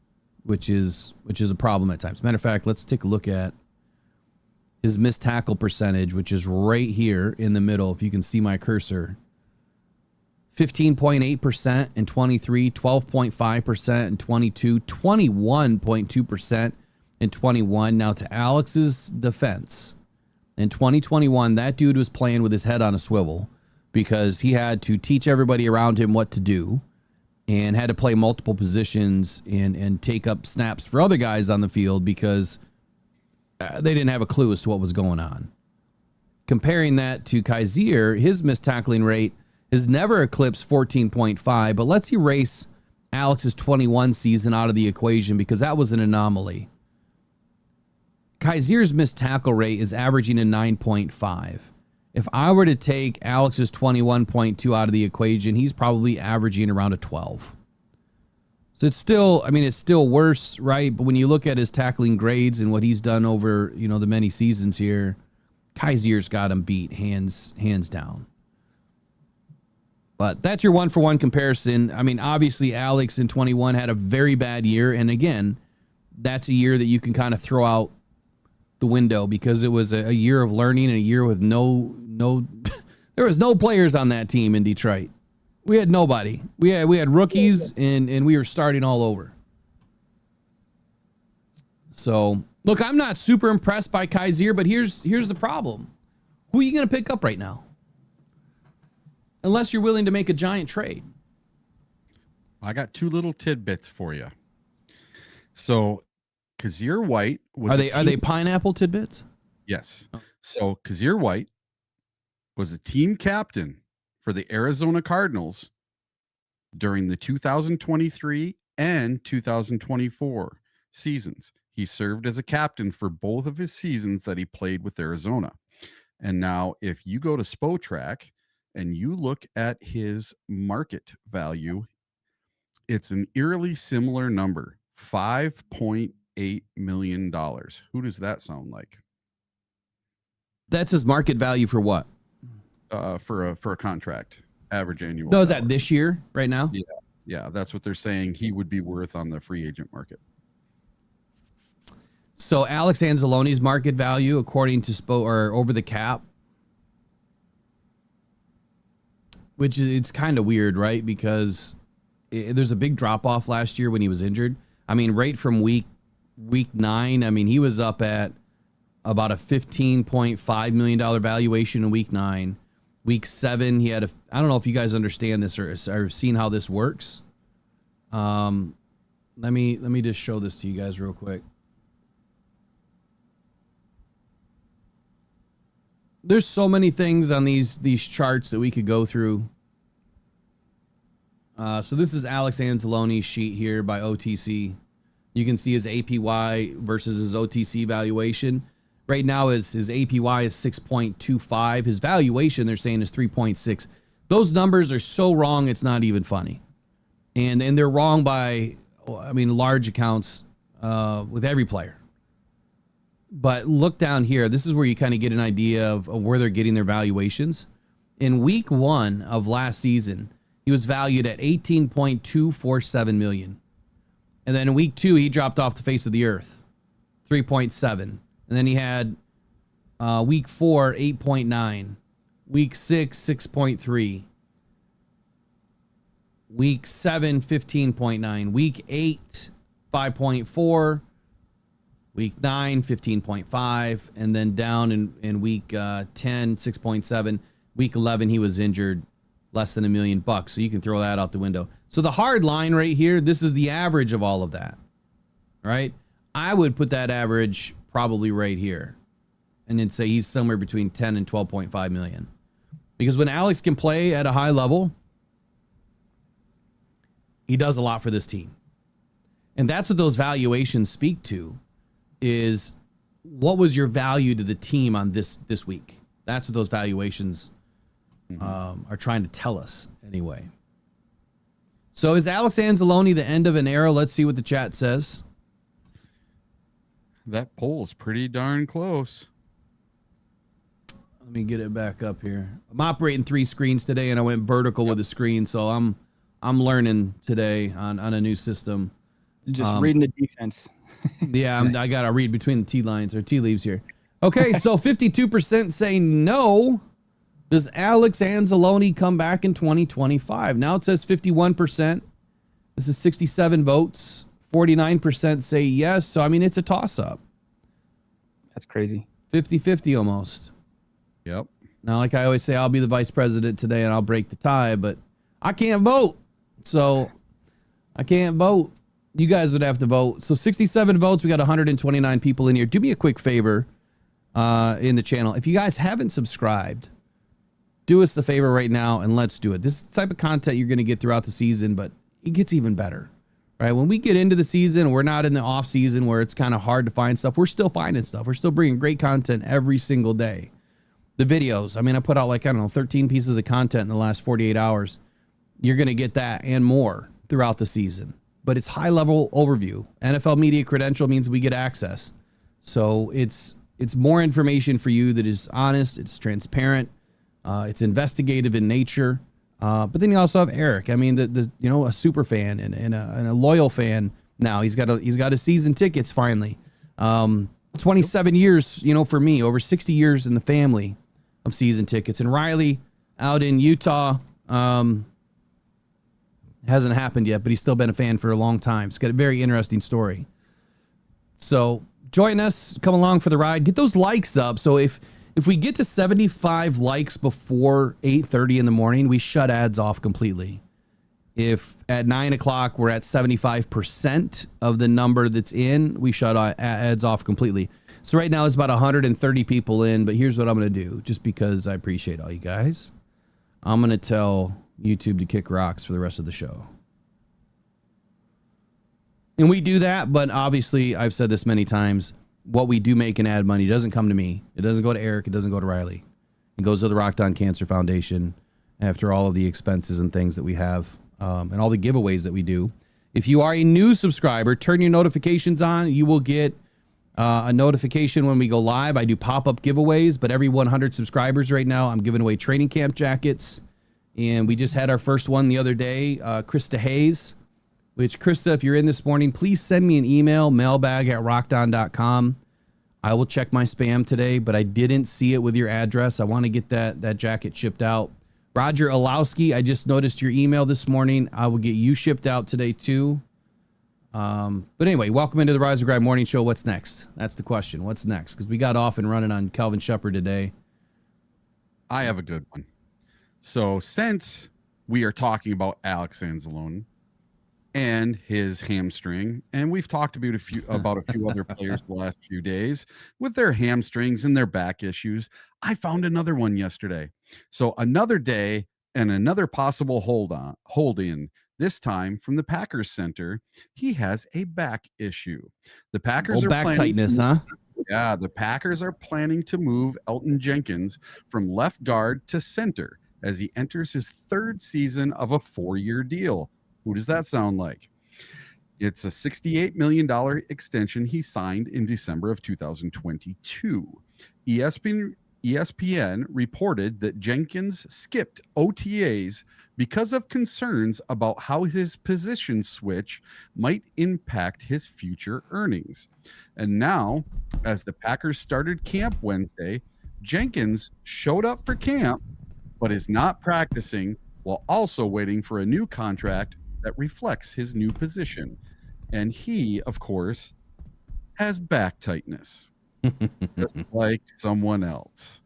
which is a problem at times. Matter of fact, let's take a look at his missed tackle percentage, which is right here in the middle. If you can see my cursor, 15.8% in 23, 12.5% in 22, 21.2% in 21. Now to Alex's defense, in 2021, that dude was playing with his head on a swivel because he had to teach everybody around him what to do and had to play multiple positions and take up snaps for other guys on the field because they didn't have a clue as to what was going on. Comparing that to Kaiser, his missed tackling rate has never eclipsed 14.5, but let's erase Alex's 21 season out of the equation because that was an anomaly. Kaiser's missed tackle rate is averaging a 9.5. If I were to take Alex's 21.2 out of the equation, he's probably averaging around a 12. So it's still, I mean, it's still worse, right? But when you look at his tackling grades and what he's done over, you know, the many seasons here, Kaiser's got him beat hands down. But that's your one-for-one comparison. I mean, obviously, Alex in 21 had a very bad year. And again, that's a year that you can kind of throw out the window because it was a year of learning and a year with no there was no players on that team in Detroit. We had nobody. We had rookies and we were starting all over. So look, I'm not super impressed by Kaiser, but here's the problem. Who are you going to pick up right now? Unless you're willing to make a giant trade. I got two little tidbits for you. So Kaiser White was are they pineapple tidbits? Yes. So Kaiser White was a team captain for the Arizona Cardinals during the 2023 and 2024 seasons. He served as a captain for both of his seasons that he played with Arizona. And now if you go to Spotrac and you look at his market value, it's an eerily similar number, $5.8 million. Who does that sound like? That's his market value for what? For a contract, average annual. No, is that this year right now? Yeah, that's what they're saying he would be worth on the free agent market. So Alex Anzalone's market value, according to or over the cap, which is, it's kind of weird, right? Because there's a big drop off last year when he was injured. I mean, right from week 9, I mean, he was up at about a $15.5 million valuation in week 9. Week 7, he had I don't know if you guys understand this or seen how this works. Let me just show this to you guys real quick. There's so many things on these charts that we could go through. So this is Alex Anzalone's sheet here by OTC. You can see his APY versus his OTC valuation. Right now his APY is 6.25. His valuation, they're saying, is 3.6. Those numbers are so wrong, it's not even funny. And they're wrong by, I mean, large accounts with every player. But look down here. This is where you kind of get an idea of where they're getting their valuations. In week 1 of last season, he was valued at $18.247 million. And then in week 2, he dropped off the face of the earth, 3.7. And then he had week 4, 8.9. Week 6, 6.3. Week 7, 15.9. Week 8, 5.4. Week 9, 15.5, and then down in week 10, 6.7. Week 11, he was injured less than $1 million. So you can throw that out the window. So the hard line right here, this is the average of all of that, right? I would put that average probably right here and then say he's somewhere between 10 and 12.5 million. Because when Alex can play at a high level, he does a lot for this team. And that's what those valuations speak to, is what was your value to the team on this week? That's what those valuations are trying to tell us anyway. So is Alex Anzalone the end of an era? Let's see what the chat says. That poll's pretty darn close. Let me get it back up here. I'm operating 3 screens today, and I went vertical with the screen, so I'm learning today on a new system. Just reading the defense. Yeah, I got to read between the tea lines or tea leaves here. Okay, so 52% say no. Does Alex Anzalone come back in 2025? Now it says 51%. This is 67 votes. 49% say yes. So, I mean, it's a toss-up. That's crazy. 50-50 almost. Yep. Now, like I always say, I'll be the vice president today and I'll break the tie, but I can't vote. So, I can't vote. You guys would have to vote. So 67 votes. We got 129 people in here. Do me a quick favor in the channel. If you guys haven't subscribed, do us the favor right now and let's do it. This is the type of content you're going to get throughout the season, but it gets even better, right? When we get into the season, we're not in the off season where it's kind of hard to find stuff. We're still finding stuff. We're still bringing great content every single day. The videos, I mean, I put out 13 pieces of content in the last 48 hours. You're going to get that and more throughout the season. But it's high level overview. NFL media credential means we get access. So it's more information for you that is honest, it's transparent, it's investigative in nature. But then you also have Eric. I mean, a super fan and a loyal fan now. He's got a season tickets finally. 27 years, for me, over 60 years in the family of season tickets. And Riley out in Utah, hasn't happened yet, but he's still been a fan for a long time. It's got a very interesting story. So join us, come along for the ride, get those likes up. So if we get to 75 likes before 8:30 in the morning, we shut ads off completely. If at 9 o'clock we're at 75% of the number that's in, we shut ads off completely. So right now it's about 130 people in, but here's what I'm going to do, just because I appreciate all you guys. I'm going to tell YouTube to kick rocks for the rest of the show. And we do that, but obviously I've said this many times, what we do make in ad money doesn't come to me. It doesn't go to Eric. It doesn't go to Riley. It goes to the Rockhound Cancer Foundation after all of the expenses and things that we have and all the giveaways that we do. If you are a new subscriber, turn your notifications on. You will get a notification when we go live. I do pop-up giveaways, but every 100 subscribers right now, I'm giving away training camp jackets. And we just had our first one the other day, Krista Hayes, which, Krista, if you're in this morning, please send me an email, mailbag@rockdown.com. I will check my spam today, but I didn't see it with your address. I want to get that jacket shipped out. Roger Olowski, I just noticed your email this morning. I will get you shipped out today, too. But anyway, welcome into the Rise and Grind Morning Show. What's next? That's the question. What's next? Because we got off and running on Kelvin Shepard today. I have a good one. So since we are talking about Alex Anzalone and his hamstring, and we've talked about a few other players the last few days with their hamstrings and their back issues, I found another one yesterday. So another day and another possible hold in, this time from the Packers center. He has a back issue. The Packers are back tightness, huh? Yeah, the Packers are planning to move Elgton Jenkins from left guard to center as he enters his 3rd season of a 4-year deal. Who does that sound like? It's a $68 million extension he signed in December of 2022. ESPN reported that Jenkins skipped OTAs because of concerns about how his position switch might impact his future earnings. And now, as the Packers started camp Wednesday, Jenkins showed up for camp, but is not practicing while also waiting for a new contract that reflects his new position. And he, of course, has back tightness, just like someone else.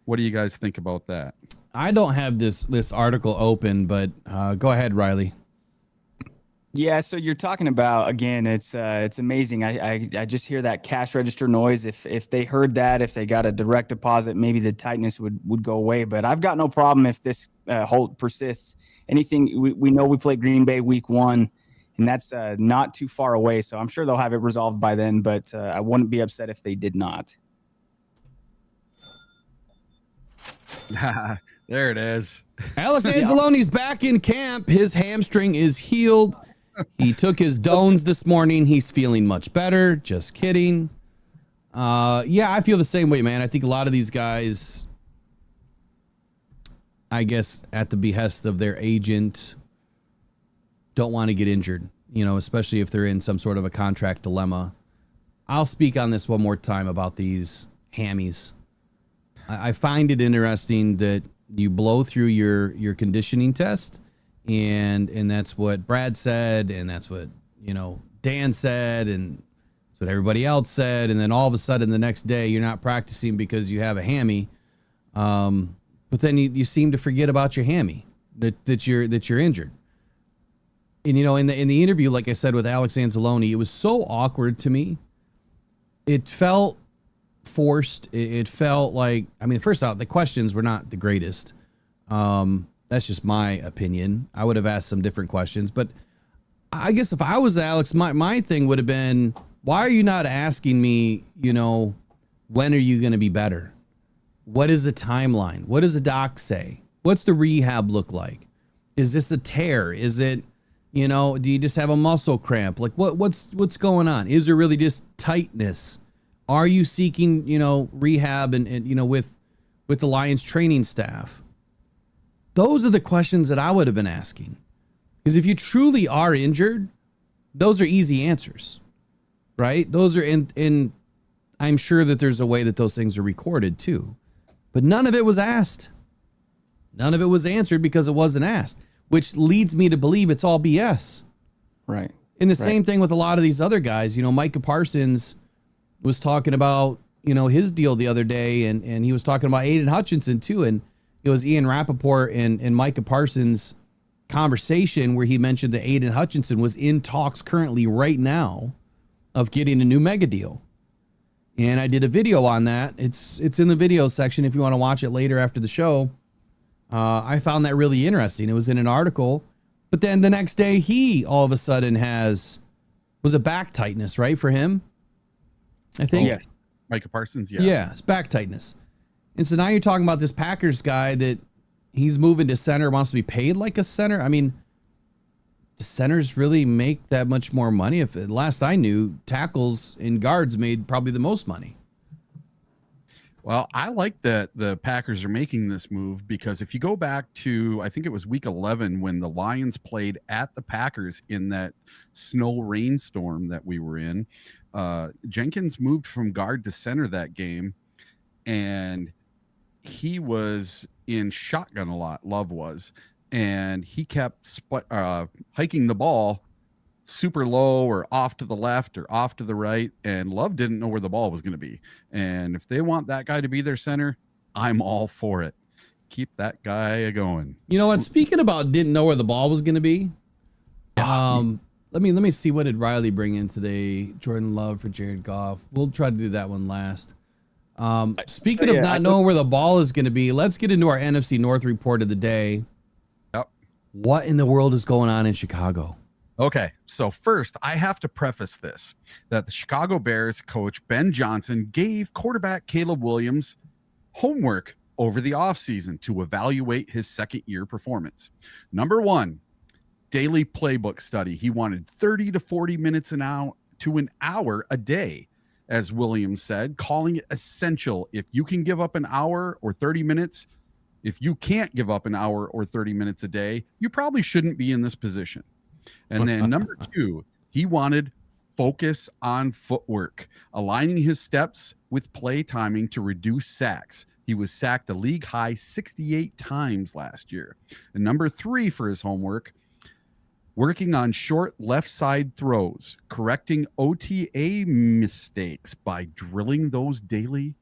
What do you guys think about that? I don't have this article open, but go ahead, Riley. Yeah, so you're talking about, again, it's amazing. I just hear that cash register noise. If they heard that, if they got a direct deposit, maybe the tightness would go away. But I've got no problem if this hold persists. Anything we know, we play Green Bay week 1, and that's not too far away. So I'm sure they'll have it resolved by then. But I wouldn't be upset if they did not. There it is. Alex Anzalone's back in camp. His hamstring is healed. He took his Dones this morning. He's feeling much better. Just kidding. Yeah, I feel the same way, man. I think a lot of these guys, I guess, at the behest of their agent, don't want to get injured, especially if they're in some sort of a contract dilemma. I'll speak on this one more time about these hammies. I find it interesting that you blow through your conditioning test, and that's what Brad said, and that's what Dan said, and that's what everybody else said, and then all of a sudden the next day you're not practicing because you have a hammy, but then you seem to forget about your hammy, that you're injured. And in the interview, like I said with Alex Anzalone, it was so awkward to me. It felt forced. It felt like, first out, the questions were not the greatest. That's just my opinion. I would have asked some different questions, but I guess if I was Alex, my thing would have been, why are you not asking me, when are you going to be better? What is the timeline? What does the doc say? What's the rehab look like? Is this a tear? Is it, do you just have a muscle cramp? Like what's going on? Is there really just tightness? Are you seeking, rehab and with the Lions training staff? Those are the questions that I would have been asking. Because if you truly are injured, those are easy answers, right? Those are in I'm sure that there's a way that those things are recorded too. But none of it was asked. None of it was answered because it wasn't asked, which leads me to believe it's all BS. Right. And the same thing with a lot of these other guys. Micah Parsons was talking about, his deal the other day, and he was talking about Aiden Hutchinson too. And it was Ian Rappaport and Micah Parsons' conversation where he mentioned that Aiden Hutchinson was in talks currently right now of getting a new mega deal. And I did a video on that. It's in the video section if you want to watch it later after the show. I found that really interesting. It was in an article, but then the next day he all of a sudden was a back tightness, right, for him? I think. Yes. Micah Parsons, yeah. Yeah, it's back tightness. And so now you're talking about this Packers guy that he's moving to center, wants to be paid like a center. Do centers really make that much more money? If last I knew, tackles and guards made probably the most money. Well, I like that the Packers are making this move because if you go back to, I think it was week 11 when the Lions played at the Packers in that snow rainstorm that we were in, Jenkins moved from guard to center that game, and he was in shotgun a lot. Love was. And he kept hiking the ball super low or off to the left or off to the right. And Love didn't know where the ball was going to be. And if they want that guy to be their center, I'm all for it. Keep that guy going. You know what? Speaking about didn't know where the ball was going to be. Let me see, what did Riley bring in today? Jordan Love for Jared Goff. We'll try to do that one last. Speaking of not knowing where the ball is going to be, let's get into our NFC North report of the day. Yep. What in the world is going on in Chicago? Okay, so first, I have to preface this, that the Chicago Bears coach Ben Johnson gave quarterback Caleb Williams homework over the offseason to evaluate his second-year performance. Number one, daily playbook study. He wanted 30 to 40 minutes an hour a day, as Williams said, calling it essential. If you can give up an hour or 30 minutes, if you can't give up an hour or 30 minutes a day, you probably shouldn't be in this position. And then number two, he wanted focus on footwork, aligning his steps with play timing to reduce sacks. He was sacked a league high 68 times last year. And number three for his homework, working on short left side throws, correcting OTA mistakes by drilling those daily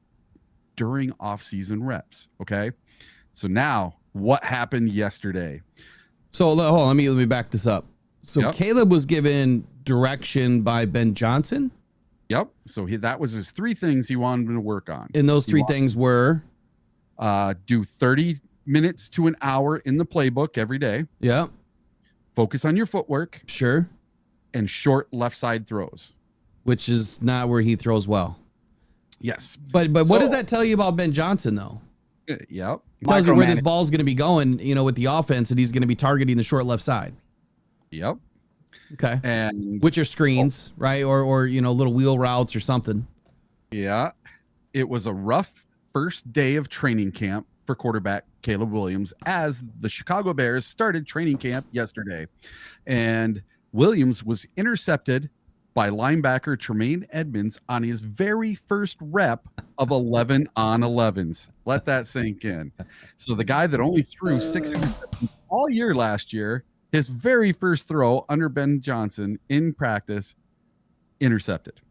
during off-season reps. Okay. So now what happened yesterday? So hold on, let me back this up. So Yep. Caleb was given direction by Ben Johnson. Yep. So that was his 3 things he wanted to work on. And those 3 things were do 30 minutes to an hour in the playbook every day. Yeah. Focus on your footwork. Sure. And short left side throws. Which is not where he throws well. Yes. But what does that tell you about Ben Johnson, though? Yep. It tells you where this ball's going to be going, with the offense, and he's going to be targeting the short left side. Yep. Okay. And with your screens, right? Or little wheel routes or something. Yeah. It was a rough first day of training camp for quarterback Caleb Williams as the Chicago Bears started training camp yesterday. And Williams was intercepted by linebacker Tremaine Edmonds on his very first rep of 11 on 11s. Let that sink in. So the guy that only threw 6 interceptions all year last year, his very first throw under Ben Johnson in practice, intercepted.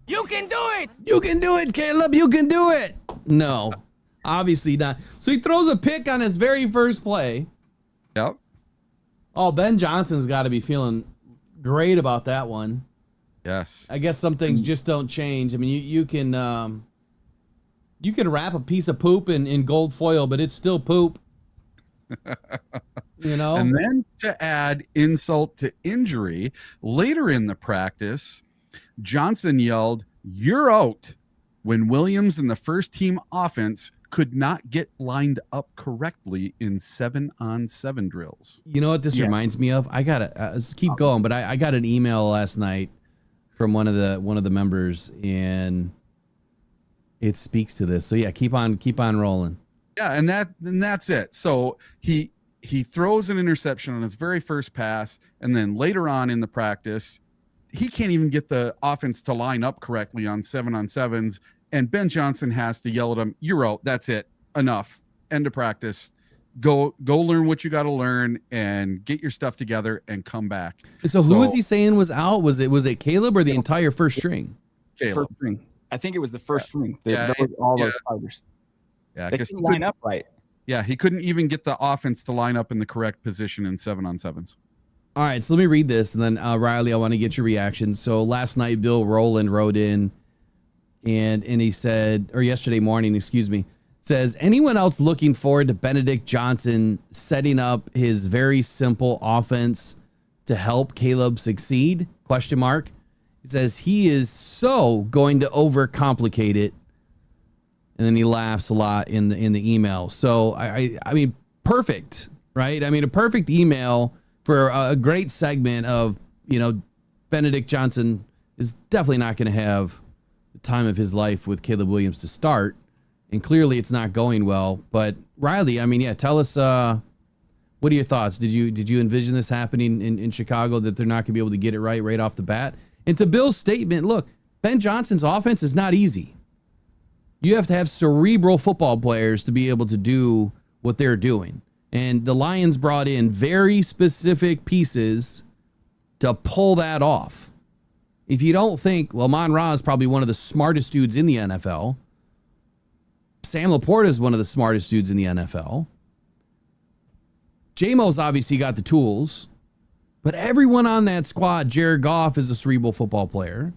You can do it. You can do it, Caleb. You can do it. No, obviously not. So he throws a pick on his very first play. Yep. Oh, Ben Johnson's got to be feeling great about that one. Yes. I guess some things just don't change. I mean, you can wrap a piece of poop in gold foil, but it's still poop. And then to add insult to injury, later in the practice, Johnson yelled, "You're out," when Williams and the first team offense could not get lined up correctly in 7-on-7 drills. You know what this reminds me of? I got to let's keep going, but I got an email last night from one of the members, and it speaks to this. So yeah, keep on rolling. Yeah, and that's it. So he throws an interception on his very first pass, and then later on in the practice, he can't even get the offense to line up correctly on 7-on-7s, and Ben Johnson has to yell at him, "You're out. That's it. Enough. End of practice. Go learn what you got to learn and get your stuff together and come back." So who was he saying was out? Was it Caleb or the entire first string? Caleb. First string. I think it was the first string. Yeah, All those fighters. Yeah, they couldn't line up right. Yeah, he couldn't even get the offense to line up in the correct position in 7-on-7s. All right, so let me read this, and then Riley, I want to get your reaction. So last night, Bill Rowland wrote in, and he said, or yesterday morning, excuse me, says, anyone else looking forward to Benedict Johnson setting up his very simple offense to help Caleb succeed? ? He says he is so going to overcomplicate it. And then he laughs a lot in the email. So I mean, perfect, right? I mean, a perfect email for a great segment of, Benedict Johnson is definitely not going to have the time of his life with Caleb Williams to start. And clearly it's not going well. But Riley, I mean, yeah, tell us, what are your thoughts? Did you envision this happening in Chicago, that they're not going to be able to get it right off the bat? And to Bill's statement, look, Ben Johnson's offense is not easy. You have to have cerebral football players to be able to do what they're doing. And the Lions brought in very specific pieces to pull that off. If you don't think, well, Mon Ra is probably one of the smartest dudes in the NFL. Sam Laporta is one of the smartest dudes in the NFL. J-Mo's obviously got the tools. But everyone on that squad, Jared Goff is a cerebral football player.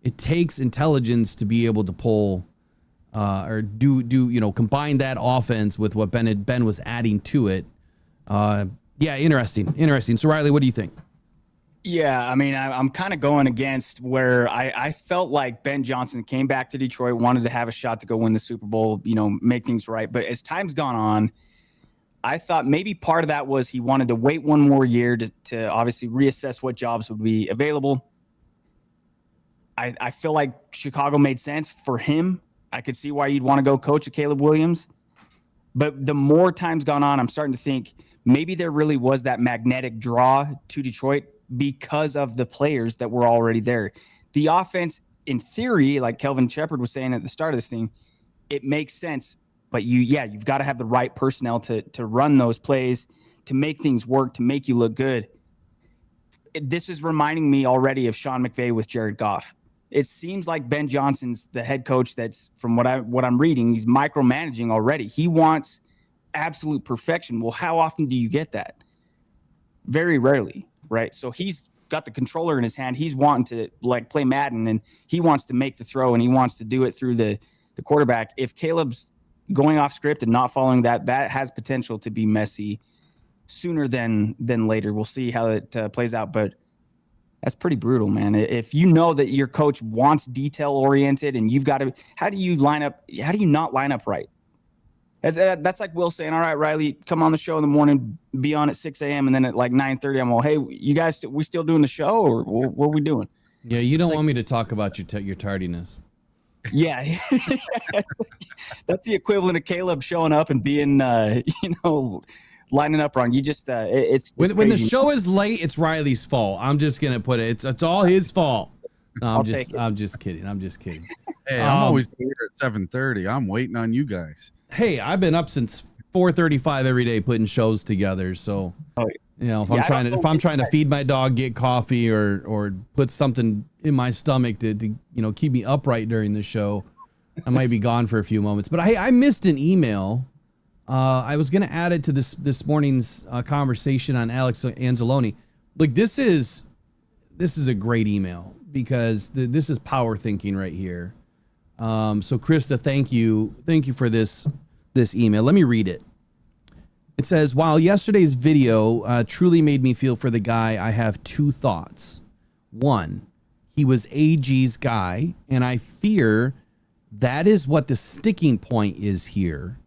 It takes intelligence to be able to pull or combine that offense with what Ben was adding to it. Yeah, interesting. So Riley, what do you think? Yeah, I mean, I'm kind of going against where I felt like Ben Johnson came back to Detroit, wanted to have a shot to go win the Super Bowl, make things right. But as time's gone on, I thought maybe part of that was he wanted to wait one more year to obviously reassess what jobs would be available. I feel like Chicago made sense for him. I could see why you'd want to go coach at Caleb Williams. But the more time's gone on, I'm starting to think maybe there really was that magnetic draw to Detroit because of the players that were already there. The offense, in theory, like Kelvin Shepard was saying at the start of this thing, it makes sense. But you've got to have the right personnel to run those plays, to make things work, to make you look good. This is reminding me already of Sean McVay with Jared Goff. it seems like Ben Johnson's the head coach that's, from what I'm reading, he's micromanaging already. He wants absolute perfection. Well, how often do you get that? Very rarely, right? So he's got the controller in his hand. He's wanting to like play Madden, and he wants to make the throw, and he wants to do it through the quarterback. If Caleb's going off script and not following that has potential to be messy sooner than later. We'll see how it plays out, but that's pretty brutal, man. If you know that your coach wants detail oriented, and you've got to, how do you not line up right? That's like Will saying, all right, Riley, come on the show in the morning, be on at 6 a.m. And then at like 9:30, I'm all, hey, you guys, we still doing the show, or what are we doing? Yeah, you don't want me to talk about your tardiness. Yeah. That's the equivalent of Caleb showing up and being, lining up wrong. You just, it's when the show is late, it's Riley's fault. I'm just going to put it. It's all his fault. No, I'm just kidding. Hey, I'm always here at 7:30. I'm waiting on you guys. Hey, I've been up since 4:35 every day putting shows together. So, if I'm trying to feed my dog, get coffee, or put something in my stomach to keep me upright during the show, I might be gone for a few moments. But I missed an email. I was going to add it to this morning's conversation on Alex Anzalone. Like, this is a great email because this is power thinking right here. So Krista, thank you for this email. Let me read it. It says, while yesterday's video truly made me feel for the guy, I have two thoughts. One, he was AG's guy, and I fear that is what the sticking point is here.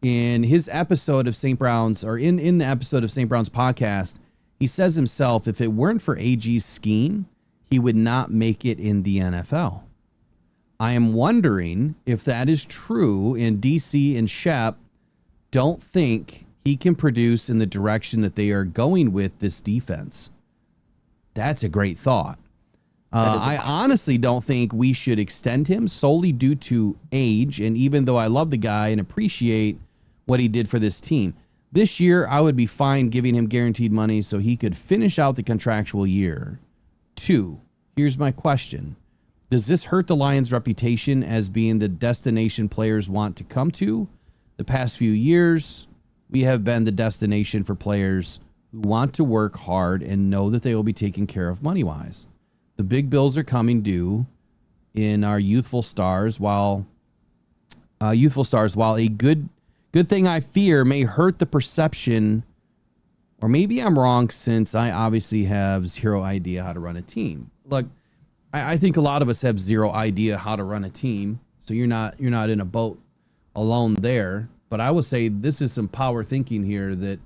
In his episode of St. Brown's, or in the episode of St. Brown's podcast, he says himself, if it weren't for AG's scheme, he would not make it in the NFL. I am wondering if that is true, and DC and Shep don't think he can produce in the direction that they are going with this defense. That's a great thought. I honestly don't think we should extend him solely due to age, and even though I love the guy and appreciate what he did for this team, this year I would be fine giving him guaranteed money so he could finish out the contractual year. 2, here's my question. Does this hurt the Lions' reputation as being the destination players want to come to? The past few years, we have been the destination for players who want to work hard and know that they will be taken care of money-wise. The big bills are coming due in our youthful stars, while a good thing I fear may hurt the perception, or maybe I'm wrong since I obviously have zero idea how to run a team. Look, I think a lot of us have zero idea how to run a team, so you're not in a boat alone there. But I would say this is some power thinking here that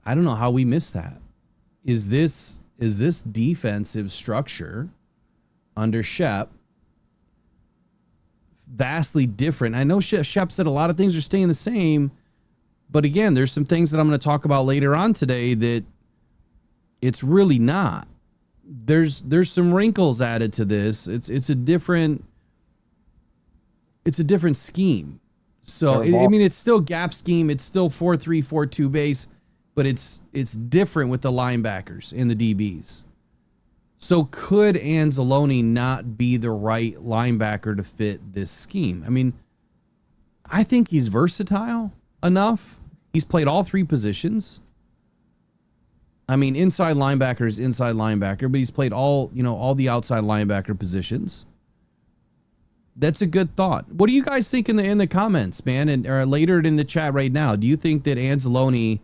I don't know how we missed that. Is this defensive structure under Shep vastly different? I know Shep said a lot of things are staying the same, but again, there's some things that I'm going to talk about later on today that it's really not. There's some wrinkles added to this. It's a different scheme. So it's still gap scheme. It's still 4-3-4-2 base, but it's different with the linebackers and the DBs. So could Anzalone not be the right linebacker to fit this scheme? I mean, I think he's versatile enough. He's played all three positions. I mean, inside linebacker is inside linebacker, but he's played all the outside linebacker positions. That's a good thought. What do you guys think in the comments, man, and or later in the chat right now? Do you think that Anzalone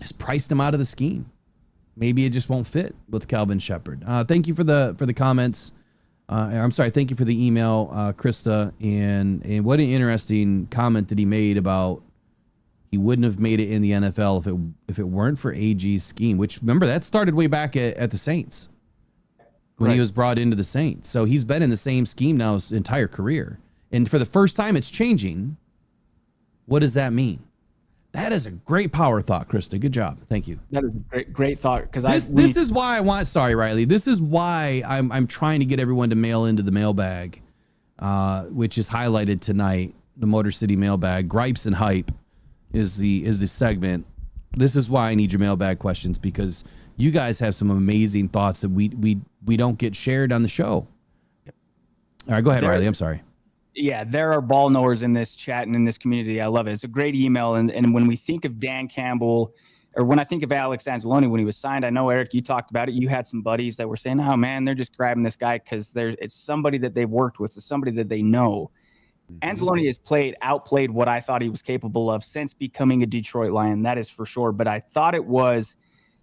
has priced him out of the scheme? Maybe it just won't fit with Kelvin Shepard. Thank you for the comments. I'm sorry. Thank you for the email, Krista, and what an interesting comment that he made about he wouldn't have made it in the NFL if it weren't for AG's scheme. Which, remember, that started way back at the Saints when he was brought into the Saints. So he's been in the same scheme now his entire career, and for the first time, it's changing. What does that mean? That is a great power thought, Krista. Good job. Thank you. That is a great thought. Because this is why I want. Sorry, Riley. This is why I'm trying to get everyone to mail into the mailbag, which is highlighted tonight. The Motor City mailbag. Gripes and hype is the segment. This is why I need your mailbag questions, because you guys have some amazing thoughts that we don't get shared on the show. All right, go ahead, Riley. I'm sorry. Yeah, there are ball knowers in this chat and in this community. I love it. It's a great email. And when we think of Dan Campbell, or when I think of Alex Anzalone when he was signed, I know, Eric, you talked about it. You had some buddies that were saying, oh, man, they're just grabbing this guy because it's somebody that they've worked with. It's somebody that they know. Anzalone has outplayed what I thought he was capable of since becoming a Detroit Lion. That is for sure. But I thought it was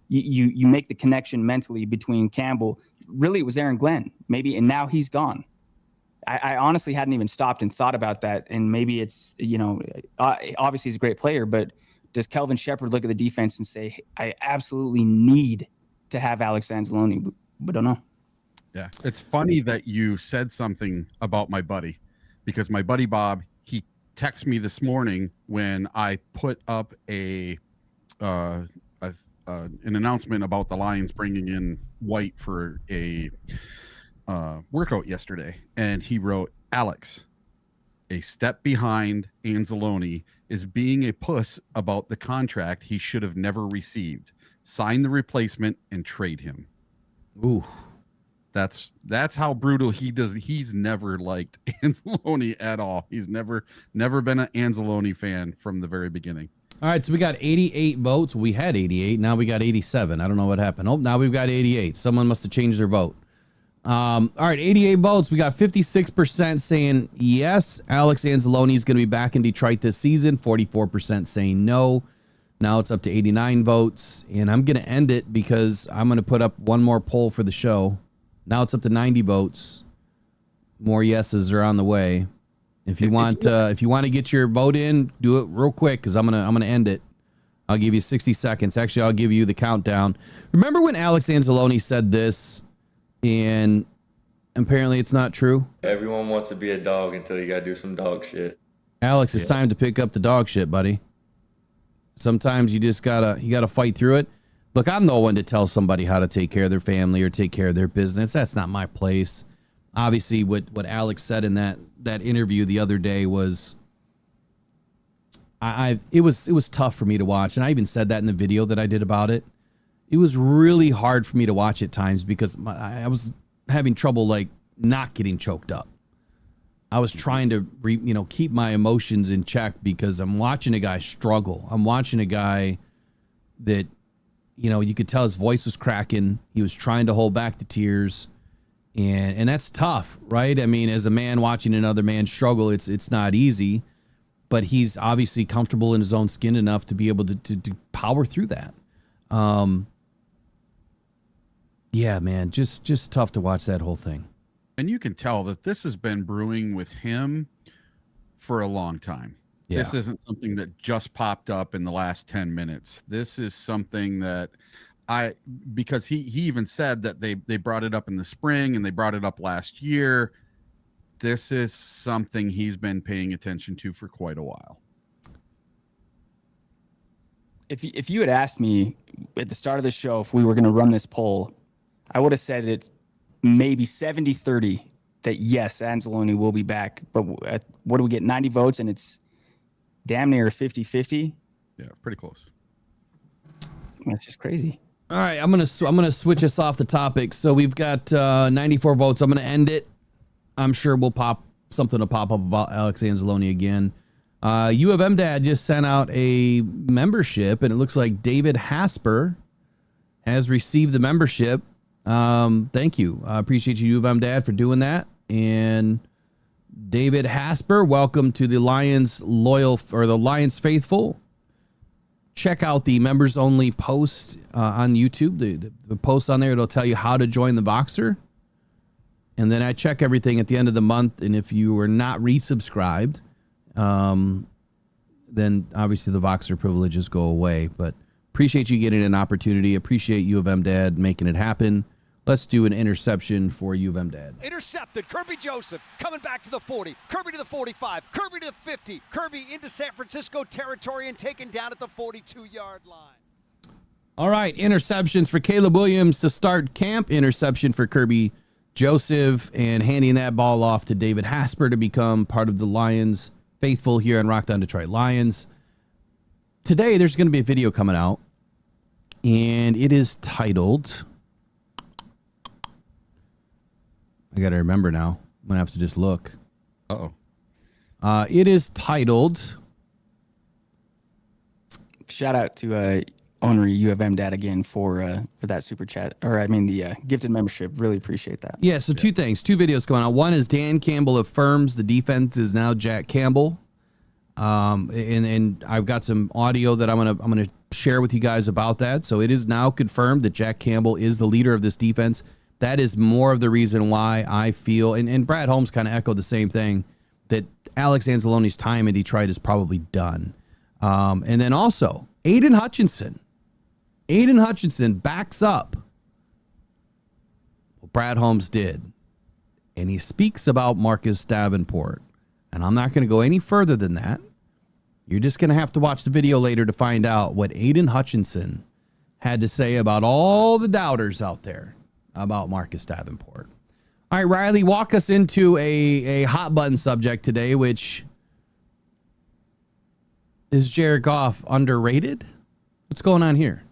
you make the connection mentally between Campbell. Really, it was Aaron Glenn, maybe, and now he's gone. I honestly hadn't even stopped and thought about that. And maybe it's, obviously he's a great player, but does Kelvin Shepard look at the defense and say, I absolutely need to have Alex Anzalone? We don't know. Yeah. It's funny that you said something about my buddy, because my buddy Bob, he texted me this morning when I put up an announcement about the Lions bringing in White for a workout yesterday, and he wrote, Alex, a step behind Anzalone is being a puss about the contract he should have never received. Sign the replacement and trade him. Ooh, that's how brutal he does. He's never liked Anzalone at all. He's never been an Anzalone fan from the very beginning. All right, so we got 88 votes. We had 88. Now we got 87. I don't know what happened. Oh, now we've got 88. Someone must have changed their vote. All right, 88 votes. We got 56% saying yes, Alex Anzalone is going to be back in Detroit this season. 44% saying no. Now it's up to 89 votes, and I'm going to end it because I'm going to put up one more poll for the show. Now it's up to 90 votes. More yeses are on the way. If you want to get your vote in, do it real quick because I'm gonna end it. I'll give you 60 seconds. Actually, I'll give you the countdown. Remember when Alex Anzalone said this, and apparently it's not true? Everyone wants to be a dog until you got to do some dog shit. Alex, it's time to pick up the dog shit, buddy. Sometimes you just gotta fight through it. Look, I'm no one to tell somebody how to take care of their family or take care of their business. That's not my place. Obviously, what Alex said in that interview the other day was, it was tough for me to watch, and I even said that in the video that I did about it. It was really hard for me to watch at times because I was having trouble like not getting choked up. I was trying to keep my emotions in check because I'm watching a guy struggle. I'm watching a guy that you could tell his voice was cracking. He was trying to hold back the tears. And that's tough, right? I mean, as a man watching another man struggle, it's not easy, but he's obviously comfortable in his own skin enough to be able to power through that. Yeah, man, just tough to watch that whole thing. And you can tell that this has been brewing with him for a long time. Yeah. This isn't something that just popped up in the last 10 minutes. This is something that because he even said that they brought it up in the spring and they brought it up last year. This is something he's been paying attention to for quite a while. If you had asked me at the start of the show if we were going to run this poll, I would have said it's maybe 70-30 that yes, Anzalone will be back. But what do we get? 90 votes, and it's damn near 50-50. Yeah, pretty close. That's just crazy. All right, I'm gonna switch us off the topic. So we've got 94 votes. I'm gonna end it. I'm sure we'll something will pop up about Alex Anzalone again. U of M Dad just sent out a membership, and it looks like David Hasper has received the membership. Thank you. I appreciate you, U of M Dad, for doing that. And David Hasper, welcome to the Lions the Lions faithful. Check out the members only post on YouTube. The post on there, it'll tell you how to join the Voxer. And then I check everything at the end of the month. And if you are not resubscribed, then obviously the Voxer privileges go away. But appreciate you getting an opportunity. Appreciate U of M Dad making it happen. Let's do an interception for U of M Dad. Intercepted. Kirby Joseph coming back to the 40. Kirby to the 45. Kirby to the 50. Kirby into San Francisco territory and taken down at the 42-yard line. All right, interceptions for Caleb Williams to start camp. Interception for Kirby Joseph, and handing that ball off to David Hasper to become part of the Lions faithful here on Rockhound Detroit Lions. Today, there's going to be a video coming out And it is titled, I got to remember now. I'm going to have to just look. It is titled. Shout out to owner U of M Dad again for that super chat, or I mean the gifted membership. Really appreciate that. Yeah, so two videos going on. One is Dan Campbell affirms the defense is now Jack Campbell. And I've got some audio that I'm gonna share with you guys about that. So it is now confirmed that Jack Campbell is the leader of this defense. That is more of the reason why I feel, and Brad Holmes kind of echoed the same thing, that Alex Anzalone's time in Detroit is probably done. And then also Aiden Hutchinson. Aiden Hutchinson backs up what Brad Holmes did. And he speaks about Marcus Davenport. And I'm not going to go any further than that. You're just going to have to watch the video later to find out what Aiden Hutchinson had to say about all the doubters out there about Marcus Davenport. All right, Riley, walk us into a hot button subject today, which is Jared Goff underrated? What's going on here?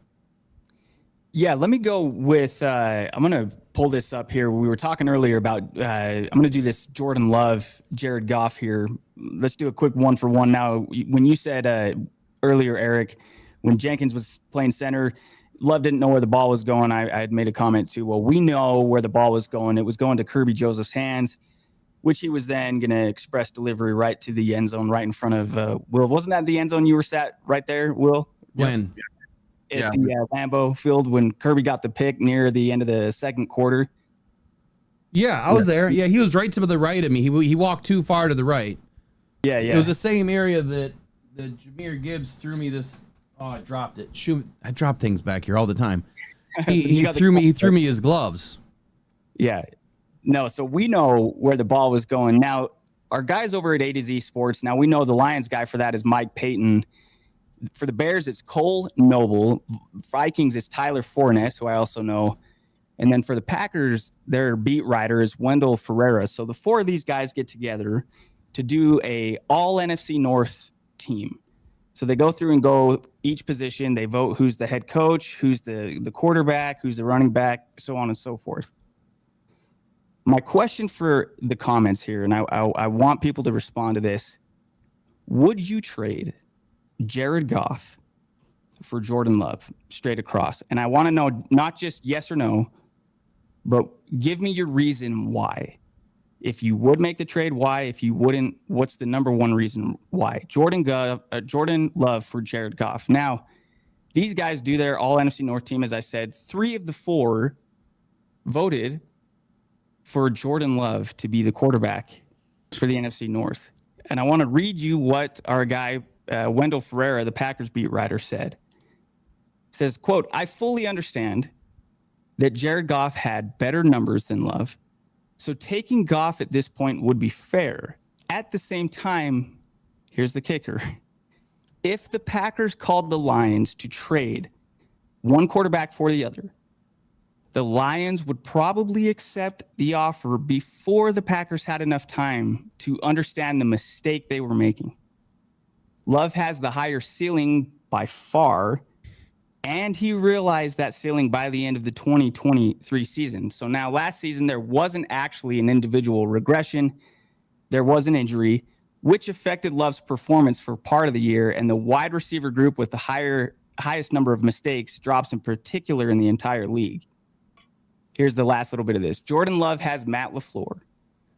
Yeah, let me go with, I'm going to pull this up here. We were talking earlier about, I'm going to do this Jordan Love, Jared Goff here. Let's do a quick 1-for-1 now. When you said earlier, Eric, when Jenkins was playing center, Love didn't know where the ball was going. I had made a comment too. Well, we know where the ball was going. It was going to Kirby Joseph's hands, which he was then going to express delivery right to the end zone, right in front of Will. Wasn't that the end zone you were sat right there, Will? When? At the Lambeau Field when Kirby got the pick near the end of the second quarter. Yeah, I was there. Yeah, he was right to the right of me. He walked too far to the right. Yeah. It was the same area that Jahmyr Gibbs threw me this. Oh, I dropped it. Shoot, I drop things back here all the time. He threw me his gloves. Yeah. No, so we know where the ball was going. Now, our guys over at A to Z Sports, now we know the Lions guy for that is Mike Payton. For the Bears, it's Cole Noble. Vikings, it's Tyler Forness, who I also know. And then for the Packers, their beat writer is Wendell Ferreira. So the four of these guys get together to do a all NFC North team. So they go through and go each position. They vote who's the head coach, who's the quarterback, who's the running back, so on and so forth. My question for the comments here, and I want people to respond to this. Would you trade Jared Goff for Jordan Love straight across? And I want to know not just yes or no, but give me your reason why. If you would make the trade, why? If you wouldn't, what's the number one reason why? Jordan Love for Jared Goff. Now, these guys do their all NFC North team. As I said, 3 of the 4 voted for Jordan Love to be the quarterback for the NFC North. And I want to read you what our guy, Wendell Ferreira, the Packers beat writer, said. It says, quote, I fully understand that Jared Goff had better numbers than Love, so taking Goff at this point would be fair. At the same time, here's the kicker. If the Packers called the Lions to trade one quarterback for the other, the Lions would probably accept the offer before the Packers had enough time to understand the mistake they were making. Love has the higher ceiling by far, and he realized that ceiling by the end of the 2023 season. So now last season, there wasn't actually an individual regression. There was an injury, which affected Love's performance for part of the year, and the wide receiver group with the highest number of mistakes drops in particular in the entire league. Here's the last little bit of this. Jordan Love has Matt LaFleur,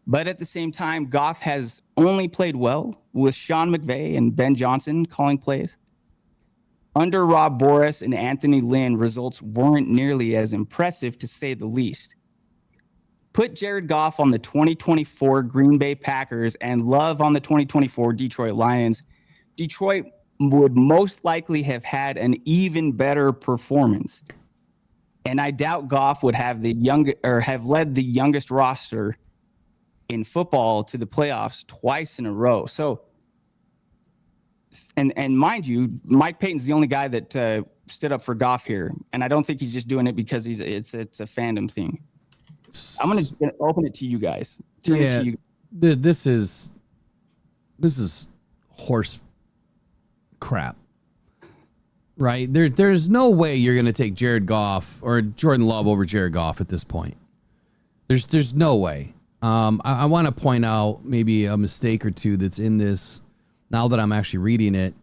but at the same time, Goff has only played well with Sean McVay and Ben Johnson calling plays. Under Rob Boras and Anthony Lynn, results weren't nearly as impressive, to say the least. Put Jared Goff on the 2024 Green Bay Packers and Love on the 2024 Detroit Lions. Detroit would most likely have had an even better performance. And I doubt Goff would have led the youngest roster in football to the playoffs twice in a row. So, and mind you, Mike Payton's the only guy that stood up for Goff here, and I don't think he's just doing it because it's a fandom thing. I'm gonna open it to you guys. This is horse crap. right? There's no way you're going to take Jared Goff or Jordan Love over Jared Goff at this point. There's no way. I want to point out maybe a mistake or two that's in this now that I'm actually reading it.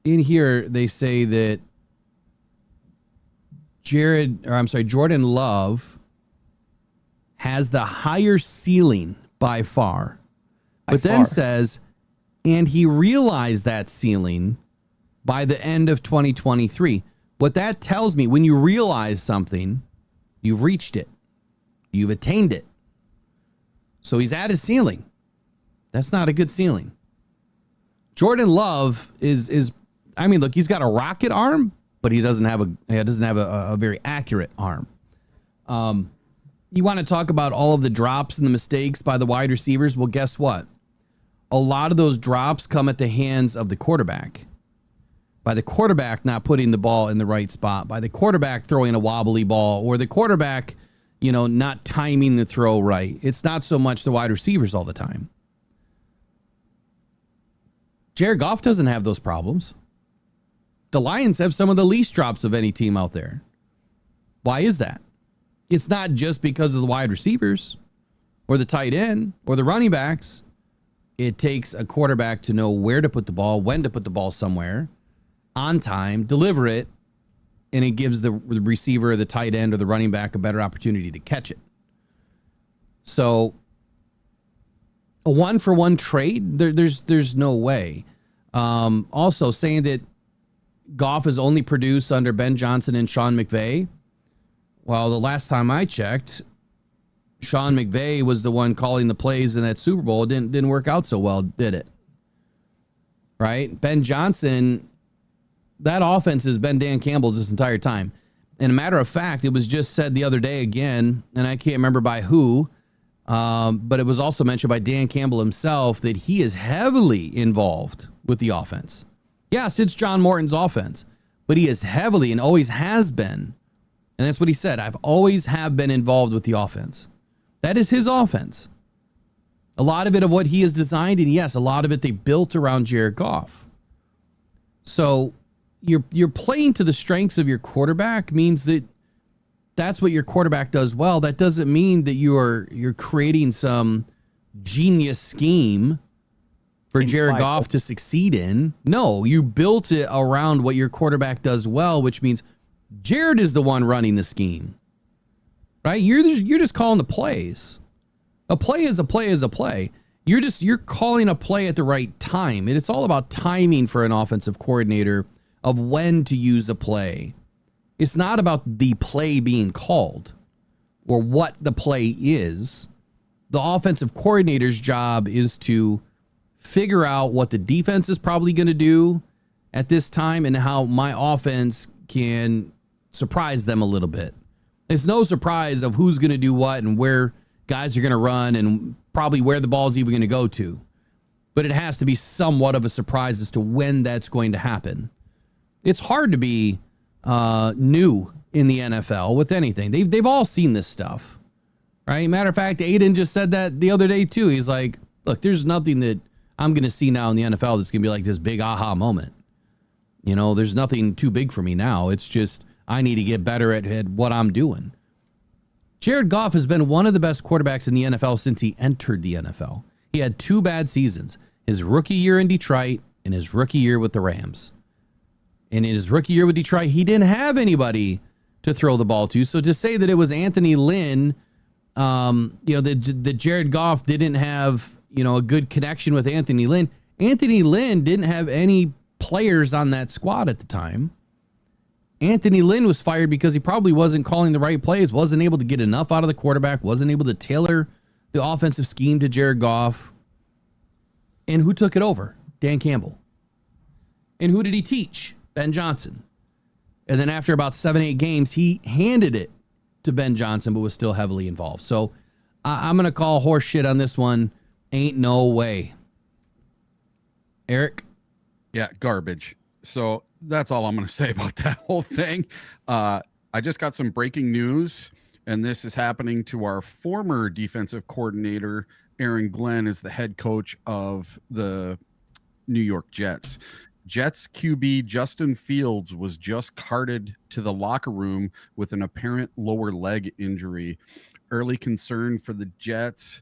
In here, they say that Jordan Love has the higher ceiling by far. But then says, and he realized that ceiling by the end of 2023. What that tells me, when you realize something, you've reached it. You've attained it. So he's at his ceiling. That's not a good ceiling. Jordan Love is I mean, look, he's got a rocket arm, but he doesn't have a very accurate arm. You want to talk about all of the drops and the mistakes by the wide receivers? Well, guess what? A lot of those drops come at the hands of the quarterback. By the quarterback not putting the ball in the right spot, by the quarterback throwing a wobbly ball, or the quarterback, not timing the throw right. It's not so much the wide receivers all the time. Jared Goff doesn't have those problems. The Lions have some of the least drops of any team out there. Why is that? It's not just because of the wide receivers or the tight end or the running backs. It takes a quarterback to know where to put the ball, when to put the ball somewhere, on time, deliver it, and it gives the receiver or the tight end or the running back a better opportunity to catch it. So a 1-for-1 trade, there's no way. Also saying that Goff has only produced under Ben Johnson and Sean McVay. Well, the last time I checked, Sean McVay was the one calling the plays in that Super Bowl. It didn't work out so well, did it? Right? Ben Johnson, that offense has been Dan Campbell's this entire time. And a matter of fact, it was just said the other day again, and I can't remember by who, but it was also mentioned by Dan Campbell himself that he is heavily involved with the offense. Yes, it's John Morton's offense, but he is heavily and always has been. And that's what he said. I've always have been involved with the offense. That is his offense. A lot of it of what he has designed, and yes, a lot of it they built around Jared Goff. So you're playing to the strengths of your quarterback means that that's what your quarterback does well. That doesn't mean that you're creating some genius scheme for Jared Goff to succeed in. No, you built it around what your quarterback does well, which means Jared is the one running the scheme, right? You're just calling the plays. A play is a play is a play. You're calling a play at the right time. And it's all about timing for an offensive coordinator of when to use a play. It's not about the play being called or what the play is. The offensive coordinator's job is to figure out what the defense is probably going to do at this time and how my offense can surprise them a little bit. It's no surprise of who's going to do what and where guys are going to run and probably where the ball's even going to go to. But it has to be somewhat of a surprise as to when that's going to happen. It's hard to be new in the NFL with anything. They've all seen this stuff, right? Matter of fact, Aiden just said that the other day too. He's like, look, there's nothing that I'm going to see now in the NFL that's going to be like this big aha moment. There's nothing too big for me now. It's just I need to get better at what I'm doing. Jared Goff has been one of the best quarterbacks in the NFL since he entered the NFL. He had 2 bad seasons, his rookie year in Detroit and his rookie year with the Rams. And in his rookie year with Detroit, he didn't have anybody to throw the ball to. So to say that it was Anthony Lynn, that Jared Goff didn't have, a good connection with Anthony Lynn. Anthony Lynn didn't have any players on that squad at the time. Anthony Lynn was fired because he probably wasn't calling the right plays, wasn't able to get enough out of the quarterback, wasn't able to tailor the offensive scheme to Jared Goff. And who took it over? Dan Campbell. And who did he teach? Ben Johnson. And then after about 7-8 games, he handed it to Ben Johnson, but was still heavily involved. So I'm going to call horse shit on this one. Ain't no way. Eric? Yeah, garbage. So that's all I'm going to say about that whole thing. I just got some breaking news, and this is happening to our former defensive coordinator. Aaron Glenn is the head coach of the New York Jets. Jets QB Justin Fields was just carted to the locker room with an apparent lower leg injury. Early concern for the Jets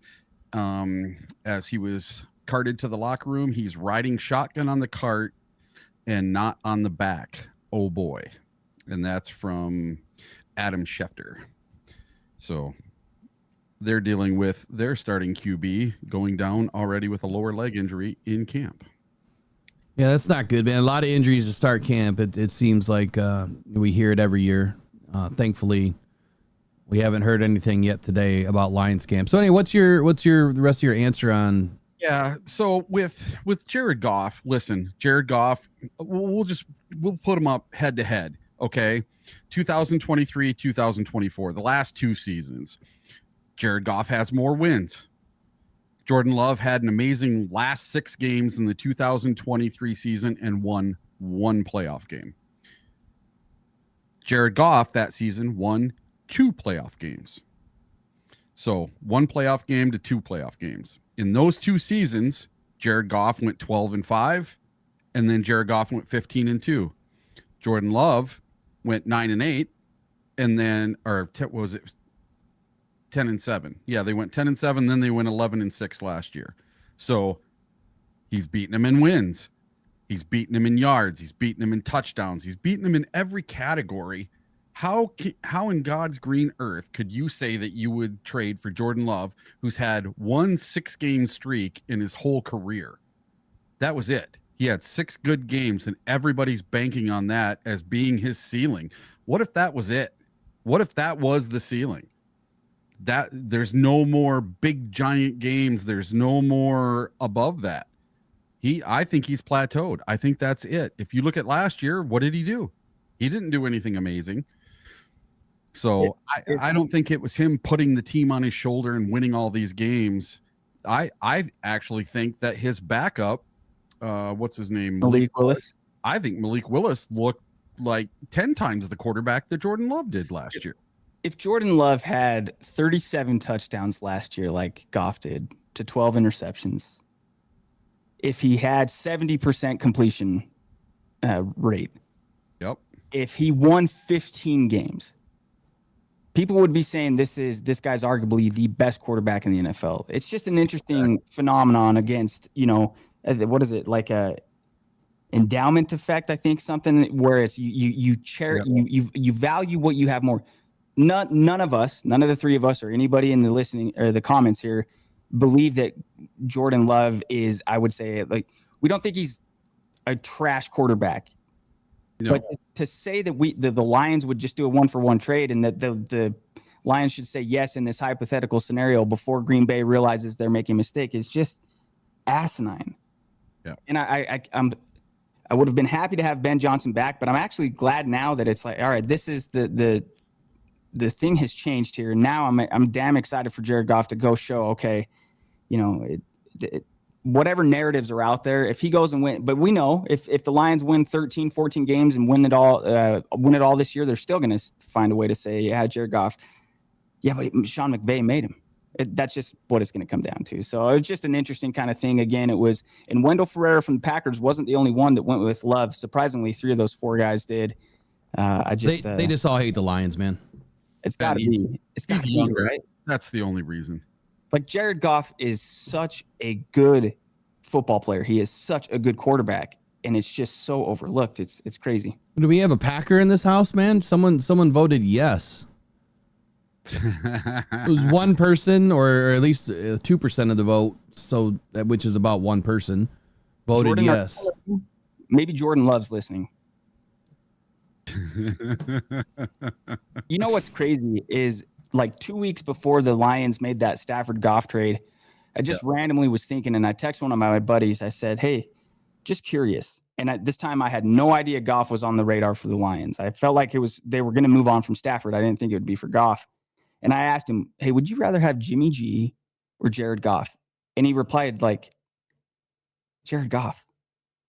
as he was carted to the locker room. He's riding shotgun on the cart and not on the back. Oh boy. And that's from Adam Schefter. So they're dealing with their starting QB going down already with a lower leg injury in camp. Yeah, that's not good, man. A lot of injuries to start camp. It seems like we hear it every year. Thankfully, we haven't heard anything yet today about Lions camp. So anyway, what's your the rest of your answer on? Yeah, so with Jared Goff, listen, Jared Goff, we'll put him up head to head, okay? 2023, 2024, the last two seasons. Jared Goff has more wins. Jordan Love had an amazing last 6 games in the 2023 season and won 1 playoff game. Jared Goff that season won 2 playoff games. So 1 playoff game to 2 playoff games. In those 2 seasons, Jared Goff went 12-5, and then Jared Goff went 15-2. Jordan Love went 9-8, and then, or what was it? 10-7. Yeah, they went 10-7, then they went 11-6 last year. So he's beaten him in wins. He's beaten him in yards. He's beaten him in touchdowns. He's beaten him in every category. How in God's green earth could you say that you would trade for Jordan Love, who's had 1 6-game streak in his whole career? That was it. He had 6 good games, and everybody's banking on that as being his ceiling. What if that was it? What if that was the ceiling? That there's no more big giant games. There's no more above that. I think he's plateaued. I think that's it. If you look at last year, what did he do? He didn't do anything amazing. So I don't think it was him putting the team on his shoulder and winning all these games. I actually think that his backup, what's his name? Malik Willis. I think Malik Willis looked like 10 times the quarterback that Jordan Love did last year. If Jordan Love had 37 touchdowns last year, like Goff did, to 12 interceptions, if he had 70% completion rate, yep. If he won 15 games, people would be saying this guy's arguably the best quarterback in the NFL. It's just an interesting phenomenon against, what is it, like a endowment effect? I think something where it's you value what you have more. None of us, none of the 3 of us, or anybody in the listening or the comments here, believe that Jordan Love is, I would say, like, we don't think he's a trash quarterback. No. But to say that the Lions would just do a 1-for-1 trade and that the Lions should say yes in this hypothetical scenario before Green Bay realizes they're making a mistake is just asinine. Yeah. And I would have been happy to have Ben Johnson back, but I'm actually glad now that it's like, all right, this is the thing has changed here. Now I'm damn excited for Jared Goff to go show, okay, whatever narratives are out there, if he goes and win, but we know if the Lions win 13, 14 games and win it all this year, they're still going to find a way to say, yeah, Jared Goff. Yeah, but Sean McVay made him. That's just what it's going to come down to. So it's just an interesting kind of thing. Again, it was, and Wendell Ferreira from the Packers wasn't the only one that went with Love. Surprisingly, 3 of those 4 guys did. They just all hate the Lions, man. It's got to be. It's got to be, right? That's the only reason. Like, Jared Goff is such a good football player. He is such a good quarterback, and it's just so overlooked. It's crazy. Do we have a Packer in this house, man? Someone voted yes. It was 1 person, or at least 2% of the vote, so which is about 1 person, voted Jordan, yes. Maybe Jordan Love's listening. You know what's crazy is, like, 2 weeks before the Lions made that Stafford Goff trade, I just randomly was thinking, and I texted one of my buddies. I said, hey, just curious. And at this time, I had no idea Goff was on the radar for the Lions. I felt like they were going to move on from Stafford. I didn't think it would be for Goff. And I asked him, hey, would you rather have Jimmy G or Jared Goff? And he replied, like, Jared Goff.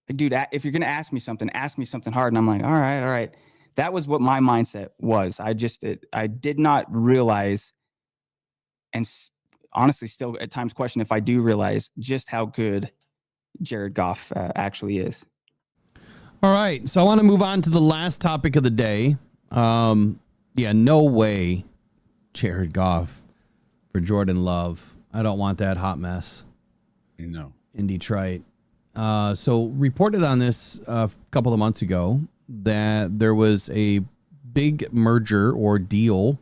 Like, dude, if you're going to ask me something hard. And I'm like, all right. That was what my mindset was. I did not realize, and honestly still at times question if I do realize, just how good Jared Goff actually is. All right, so I want to move on to the last topic of the day. No way, Jared Goff for Jordan Love. I don't want that hot mess. No. In Detroit. So reported on this a couple of months ago that there was a big merger or deal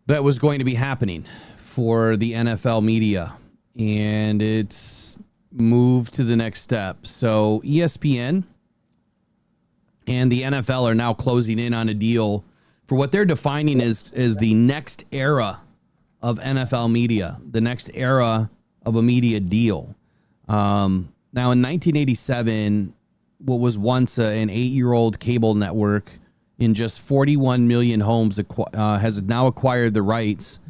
that was going to be happening for the NFL media, and it's moved to the next step. So ESPN and the NFL are now closing in on a deal for what they're defining as the next era of NFL media, the next era of a media deal. Now, in 1987, what was once an 8-year-old cable network in just 41 million homes has now acquired the rights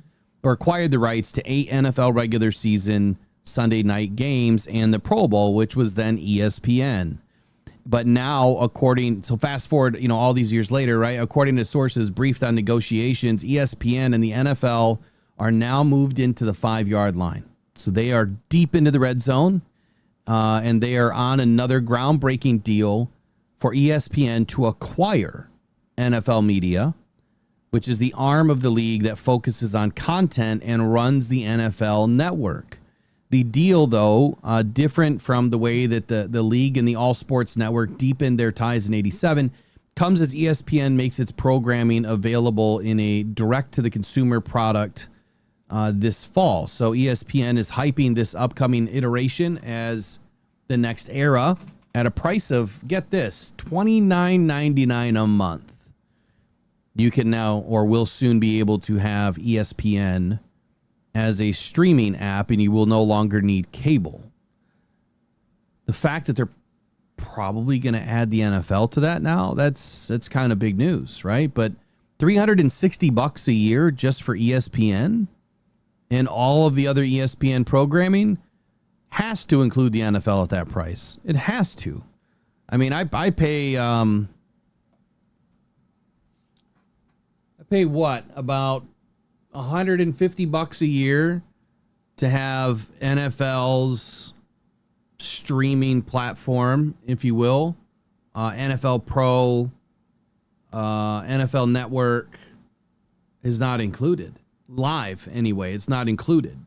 to 8 NFL regular season Sunday night games and the Pro Bowl, which was then ESPN. But now, fast forward, all these years later, right? According to sources briefed on negotiations, ESPN and the NFL are now moved into the 5-yard line. So they are deep into the red zone, and they are on another groundbreaking deal for ESPN to acquire NFL Media, which is the arm of the league that focuses on content and runs the NFL network. The deal, though, different from the way that the league and the All Sports Network deepened their ties in 87, comes as ESPN makes its programming available in a direct-to-the-consumer product this fall. So ESPN is hyping this upcoming iteration as the next era at a price of, get this, $29.99 a month. You can now or will soon be able to have ESPN as a streaming app, and you will no longer need cable. The fact that they're probably going to add the NFL to that now, that's kind of big news, right? But $360 a year just for ESPN and all of the other ESPN programming has to include the NFL at that price. It has to. I mean, I pay what, about $150 a year to have NFL's streaming platform, if you will, NFL Pro, NFL Network is not included. Live, anyway, it's not included.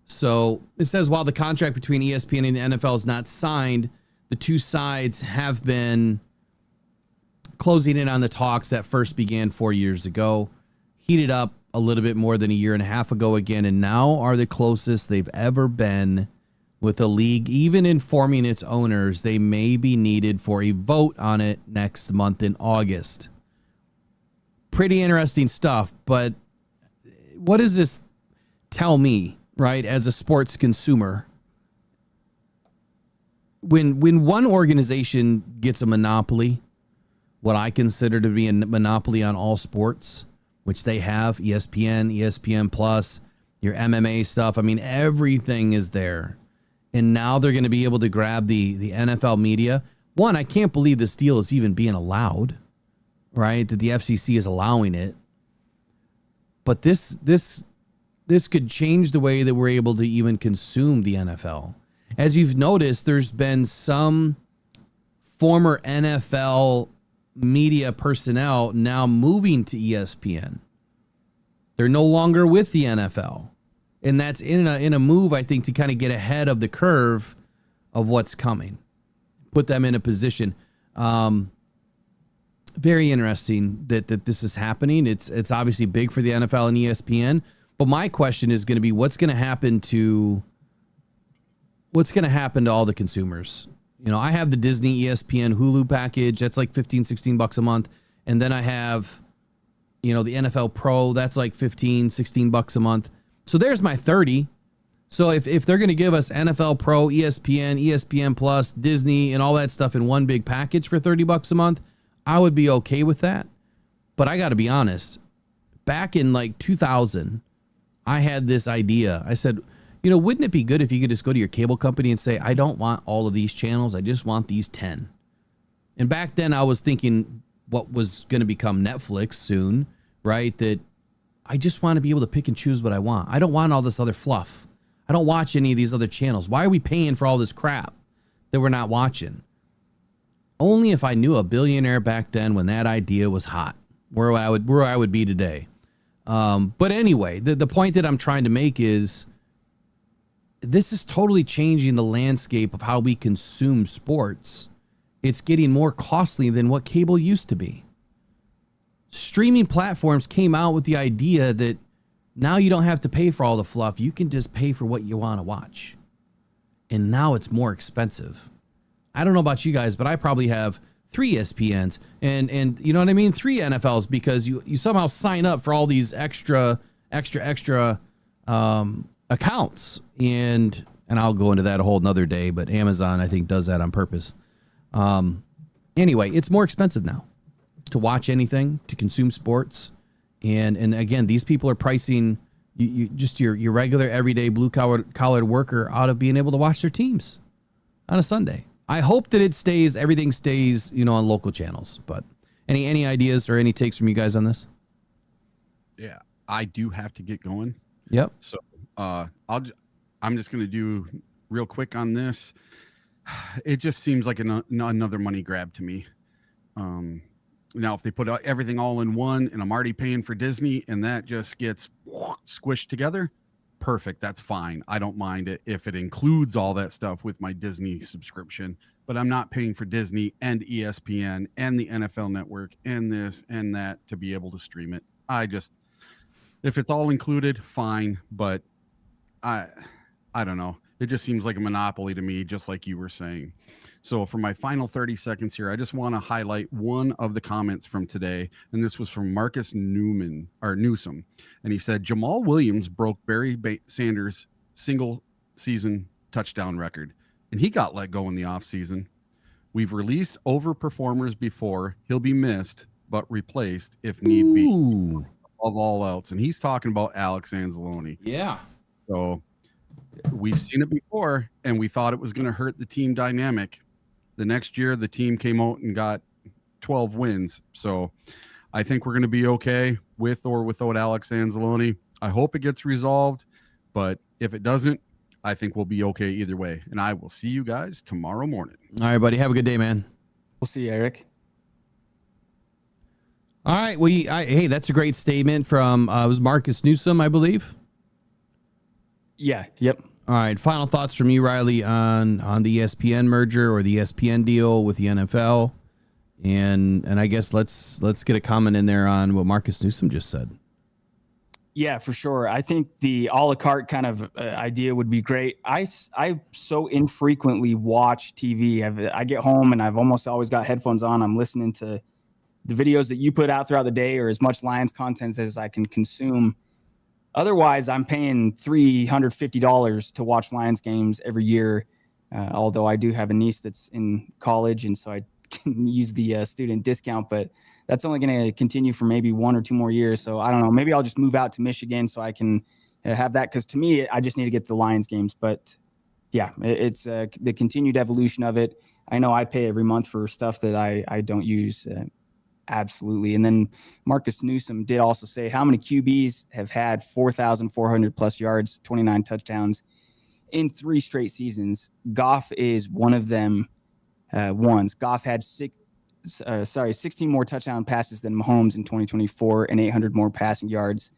So it says while the contract between ESPN and the NFL is not signed, the two sides have been closing in on the talks that first began 4 years ago, heated up a little bit more than a year and a half ago again, and now are the closest they've ever been with the league, even informing its owners they may be needed for a vote on it next month in August. Pretty interesting stuff, but what does this tell me, right, as a sports consumer? When one organization gets a monopoly, what I consider to be a monopoly on all sports, which they have, ESPN, ESPN Plus, your MMA stuff. I mean, everything is there. And now they're going to be able to grab the NFL media. One, I can't believe this deal is even being allowed, right? That the FCC is allowing it. But this could change the way that we're able to even consume the NFL. As you've noticed, there's been some former NFL media personnel now moving to ESPN. They're no longer with the NFL. And that's in a move, I think, to kind of get ahead of the curve of what's coming. Put them in a position. Very interesting that this is happening. It's obviously big for the NFL and ESPN. But my question is going to be, what's going to happen to all the consumers? I have the Disney, ESPN, Hulu package. That's like $15-16 a month. And then I have, the NFL Pro. That's like $15-16 a month. So there's my 30. So if they're going to give us NFL Pro, ESPN, ESPN Plus, Disney, and all that stuff in one big package for $30 a month, I would be okay with that. But I got to be honest. Back in like 2000, I had this idea. I said, wouldn't it be good if you could just go to your cable company and say, I don't want all of these channels. I just want these 10. And back then I was thinking what was going to become Netflix soon, right? That I just want to be able to pick and choose what I want. I don't want all this other fluff. I don't watch any of these other channels. Why are we paying for all this crap that we're not watching? Only if I knew a billionaire back then when that idea was hot, where I would be today. But anyway, the point that I'm trying to make is this is totally changing the landscape of how we consume sports. It's getting more costly than what cable used to be. Streaming platforms came out with the idea that now you don't have to pay for all the fluff. You can just pay for what you want to watch. And now it's more expensive. I don't know about you guys, but I probably have 3 ESPNs and you know what I mean? 3 NFLs because you somehow sign up for all these extra accounts. And I'll go into that a whole nother day, but Amazon, I think, does that on purpose. Anyway, it's more expensive now to watch anything, to consume sports. And again, these people are pricing you just your regular everyday blue collar worker out of being able to watch their teams on a Sunday. I hope that everything stays, on local channels. But any ideas or any takes from you guys on this? Yeah, I do have to get going. Yep. So I'm just going to do real quick on this. It just seems like another money grab to me. Now, if they put everything all in one and I'm already paying for Disney and that just gets squished together, perfect. That's fine. I don't mind it if it includes all that stuff with my Disney subscription, but I'm not paying for Disney and ESPN and the NFL Network and this and that to be able to stream it. If it's all included, fine, but I don't know. It just seems like a monopoly to me, just like you were saying. So for my final 30 seconds here, I just want to highlight one of the comments from today. And this was from Marcus Newsom. And he said, Jamal Williams broke Barry Sanders' single season touchdown record. And he got let go in the offseason. We've released overperformers before. He'll be missed, but replaced if need be. Above all else. And he's talking about Alex Anzalone. Yeah. So we've seen it before, and we thought it was going to hurt the team dynamic. The next year, the team came out and got 12 wins. So I think we're going to be okay with or without Alex Anzalone. I hope it gets resolved, but if it doesn't, I think we'll be okay either way. And I will see you guys tomorrow morning. All right, buddy. Have a good day, man. We'll see you, Eric. All right. Hey, that's a great statement from it was Marcus Newsom, I believe. Yeah. Yep. All right. Final thoughts from you, Riley, on the ESPN merger or the ESPN deal with the NFL, and I guess let's get a comment in there on what Marcus Newsom just said. Yeah, for sure. I think the a la carte kind of idea would be great. I so infrequently watch TV. I get home and I've almost always got headphones on. I'm listening to the videos that you put out throughout the day or as much Lions content as I can consume. Otherwise, I'm paying $350 to watch Lions games every year, although I do have a niece that's in college, and so I can use the student discount, but that's only going to continue for maybe 1 or 2 more years. So I don't know. Maybe I'll just move out to Michigan so I can have that, because to me, I just need to get to the Lions games. But yeah, it's the continued evolution of it. I know I pay every month for stuff that I don't use. Absolutely. And then Marcus Newsom did also say how many QBs have had 4,400 plus yards, 29 touchdowns in 3 straight seasons. Goff is one of them ones. Goff had 16 more touchdown passes than Mahomes in 2024 and 800 more passing yards.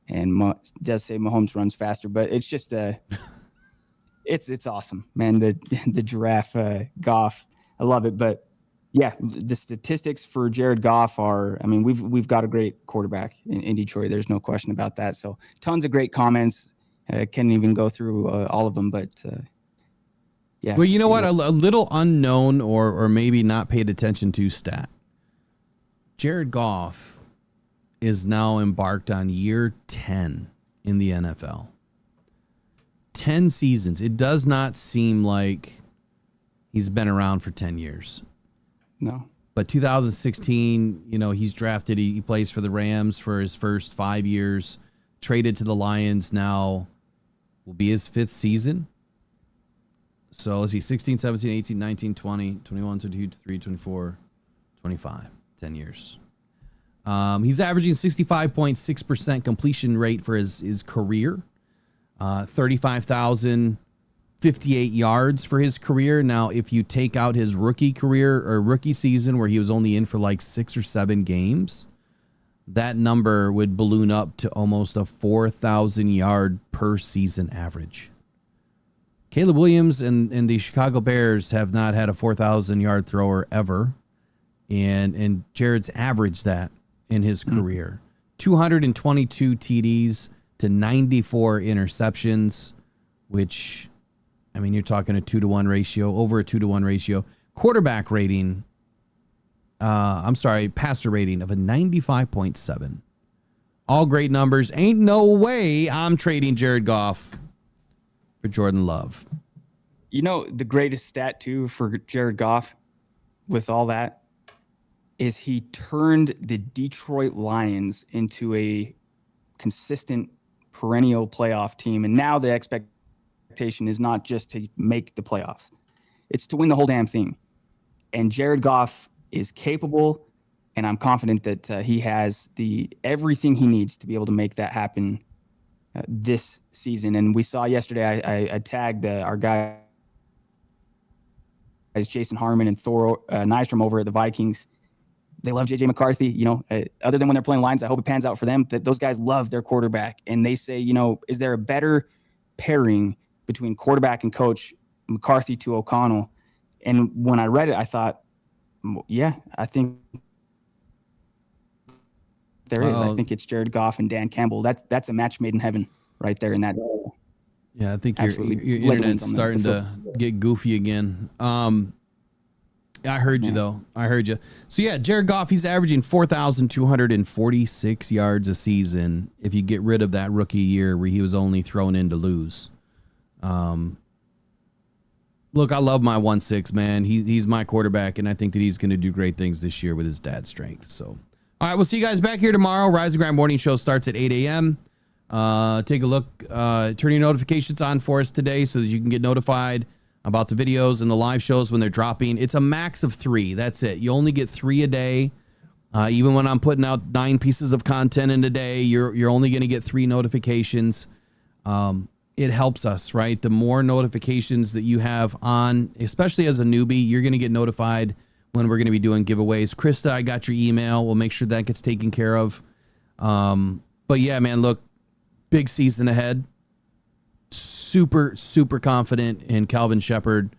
And does say Mahomes runs faster, but it's just it's awesome, man. The giraffe Goff, I love it. But yeah, the statistics for Jared Goff are, I mean, we've got a great quarterback in Detroit. There's no question about that. So tons of great comments. Can't even go through all of them, but yeah. Well, you know what? A little unknown or maybe not paid attention to stat. Jared Goff is now embarked on year 10 in the NFL. 10 seasons. It does not seem like he's been around for 10 years. No. But 2016, he's drafted. He plays for the Rams for his first 5 years. Traded to the Lions now will be his 5th season. So let's see, 16, 17, 18, 19, 20, 21, 22, 23, 24, 25, 10 years. He's averaging 65.6% completion rate for his career. 35,000 58 yards for his career. Now, if you take out his rookie career or rookie season where he was only in for like 6 or 7 games, that number would balloon up to almost a 4,000 yard per season average. Caleb Williams and the Chicago Bears have not had a 4,000 yard thrower ever. And Jared's averaged that in his career. 222 TDs to 94 interceptions, which, I mean, you're talking a 2-to-1 ratio, over a 2-to-1 ratio. Quarterback rating, passer rating of a 95.7. All great numbers. Ain't no way I'm trading Jared Goff for Jordan Love. You know, the greatest stat, too, for Jared Goff with all that is he turned the Detroit Lions into a consistent perennial playoff team. And now the expectation is not just to make the playoffs. It's to win the whole damn thing. And Jared Goff is capable, and I'm confident that he has everything he needs to be able to make that happen this season. And we saw yesterday, I tagged our guys, Jason Harmon and Thor Nystrom over at the Vikings. They love J.J. McCarthy. You know, other than when they're playing Lions, I hope it pans out for them. That those guys love their quarterback. And they say, you know, is there a better pairing between quarterback and coach, McCarthy to O'Connell? And when I read it, I thought, yeah, I think there is. I think it's Jared Goff and Dan Campbell. That's a match made in heaven right there in that. Yeah, I think your internet's starting to get goofy again. I heard you, though. I heard you. So, yeah, Jared Goff, he's averaging 4,246 yards a season if you get rid of that rookie year where he was only thrown in to lose. Look, I love my 1-6, man. He's my quarterback, and I think that he's going to do great things this year with his dad's strength. So, all right, we'll see you guys back here tomorrow. Rise and Grind Morning Show starts at 8 a.m. Take a look. Turn your notifications on for us today so that you can get notified about the videos and the live shows when they're dropping. It's a max of 3. That's it. You only get 3 a day. Even when I'm putting out 9 pieces of content in a day, you're only going to get 3 notifications. It helps us, right? The more notifications that you have on, especially as a newbie, you're going to get notified when we're going to be doing giveaways. Krista, I got your email. We'll make sure that gets taken care of. But yeah, man, look, big season ahead. Super, super confident in Kelvin Shepard.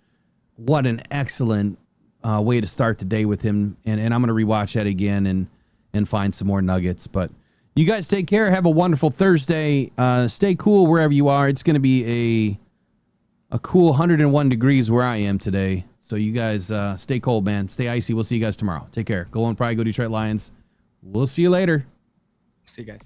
What an excellent way to start the day with him. And I'm going to rewatch that again and find some more nuggets. But you guys take care. Have a wonderful Thursday. Stay cool wherever you are. It's going to be a cool 101 degrees where I am today. So you guys stay cold, man. Stay icy. We'll see you guys tomorrow. Take care. Go on Pride. Go Detroit Lions. We'll see you later. See you guys.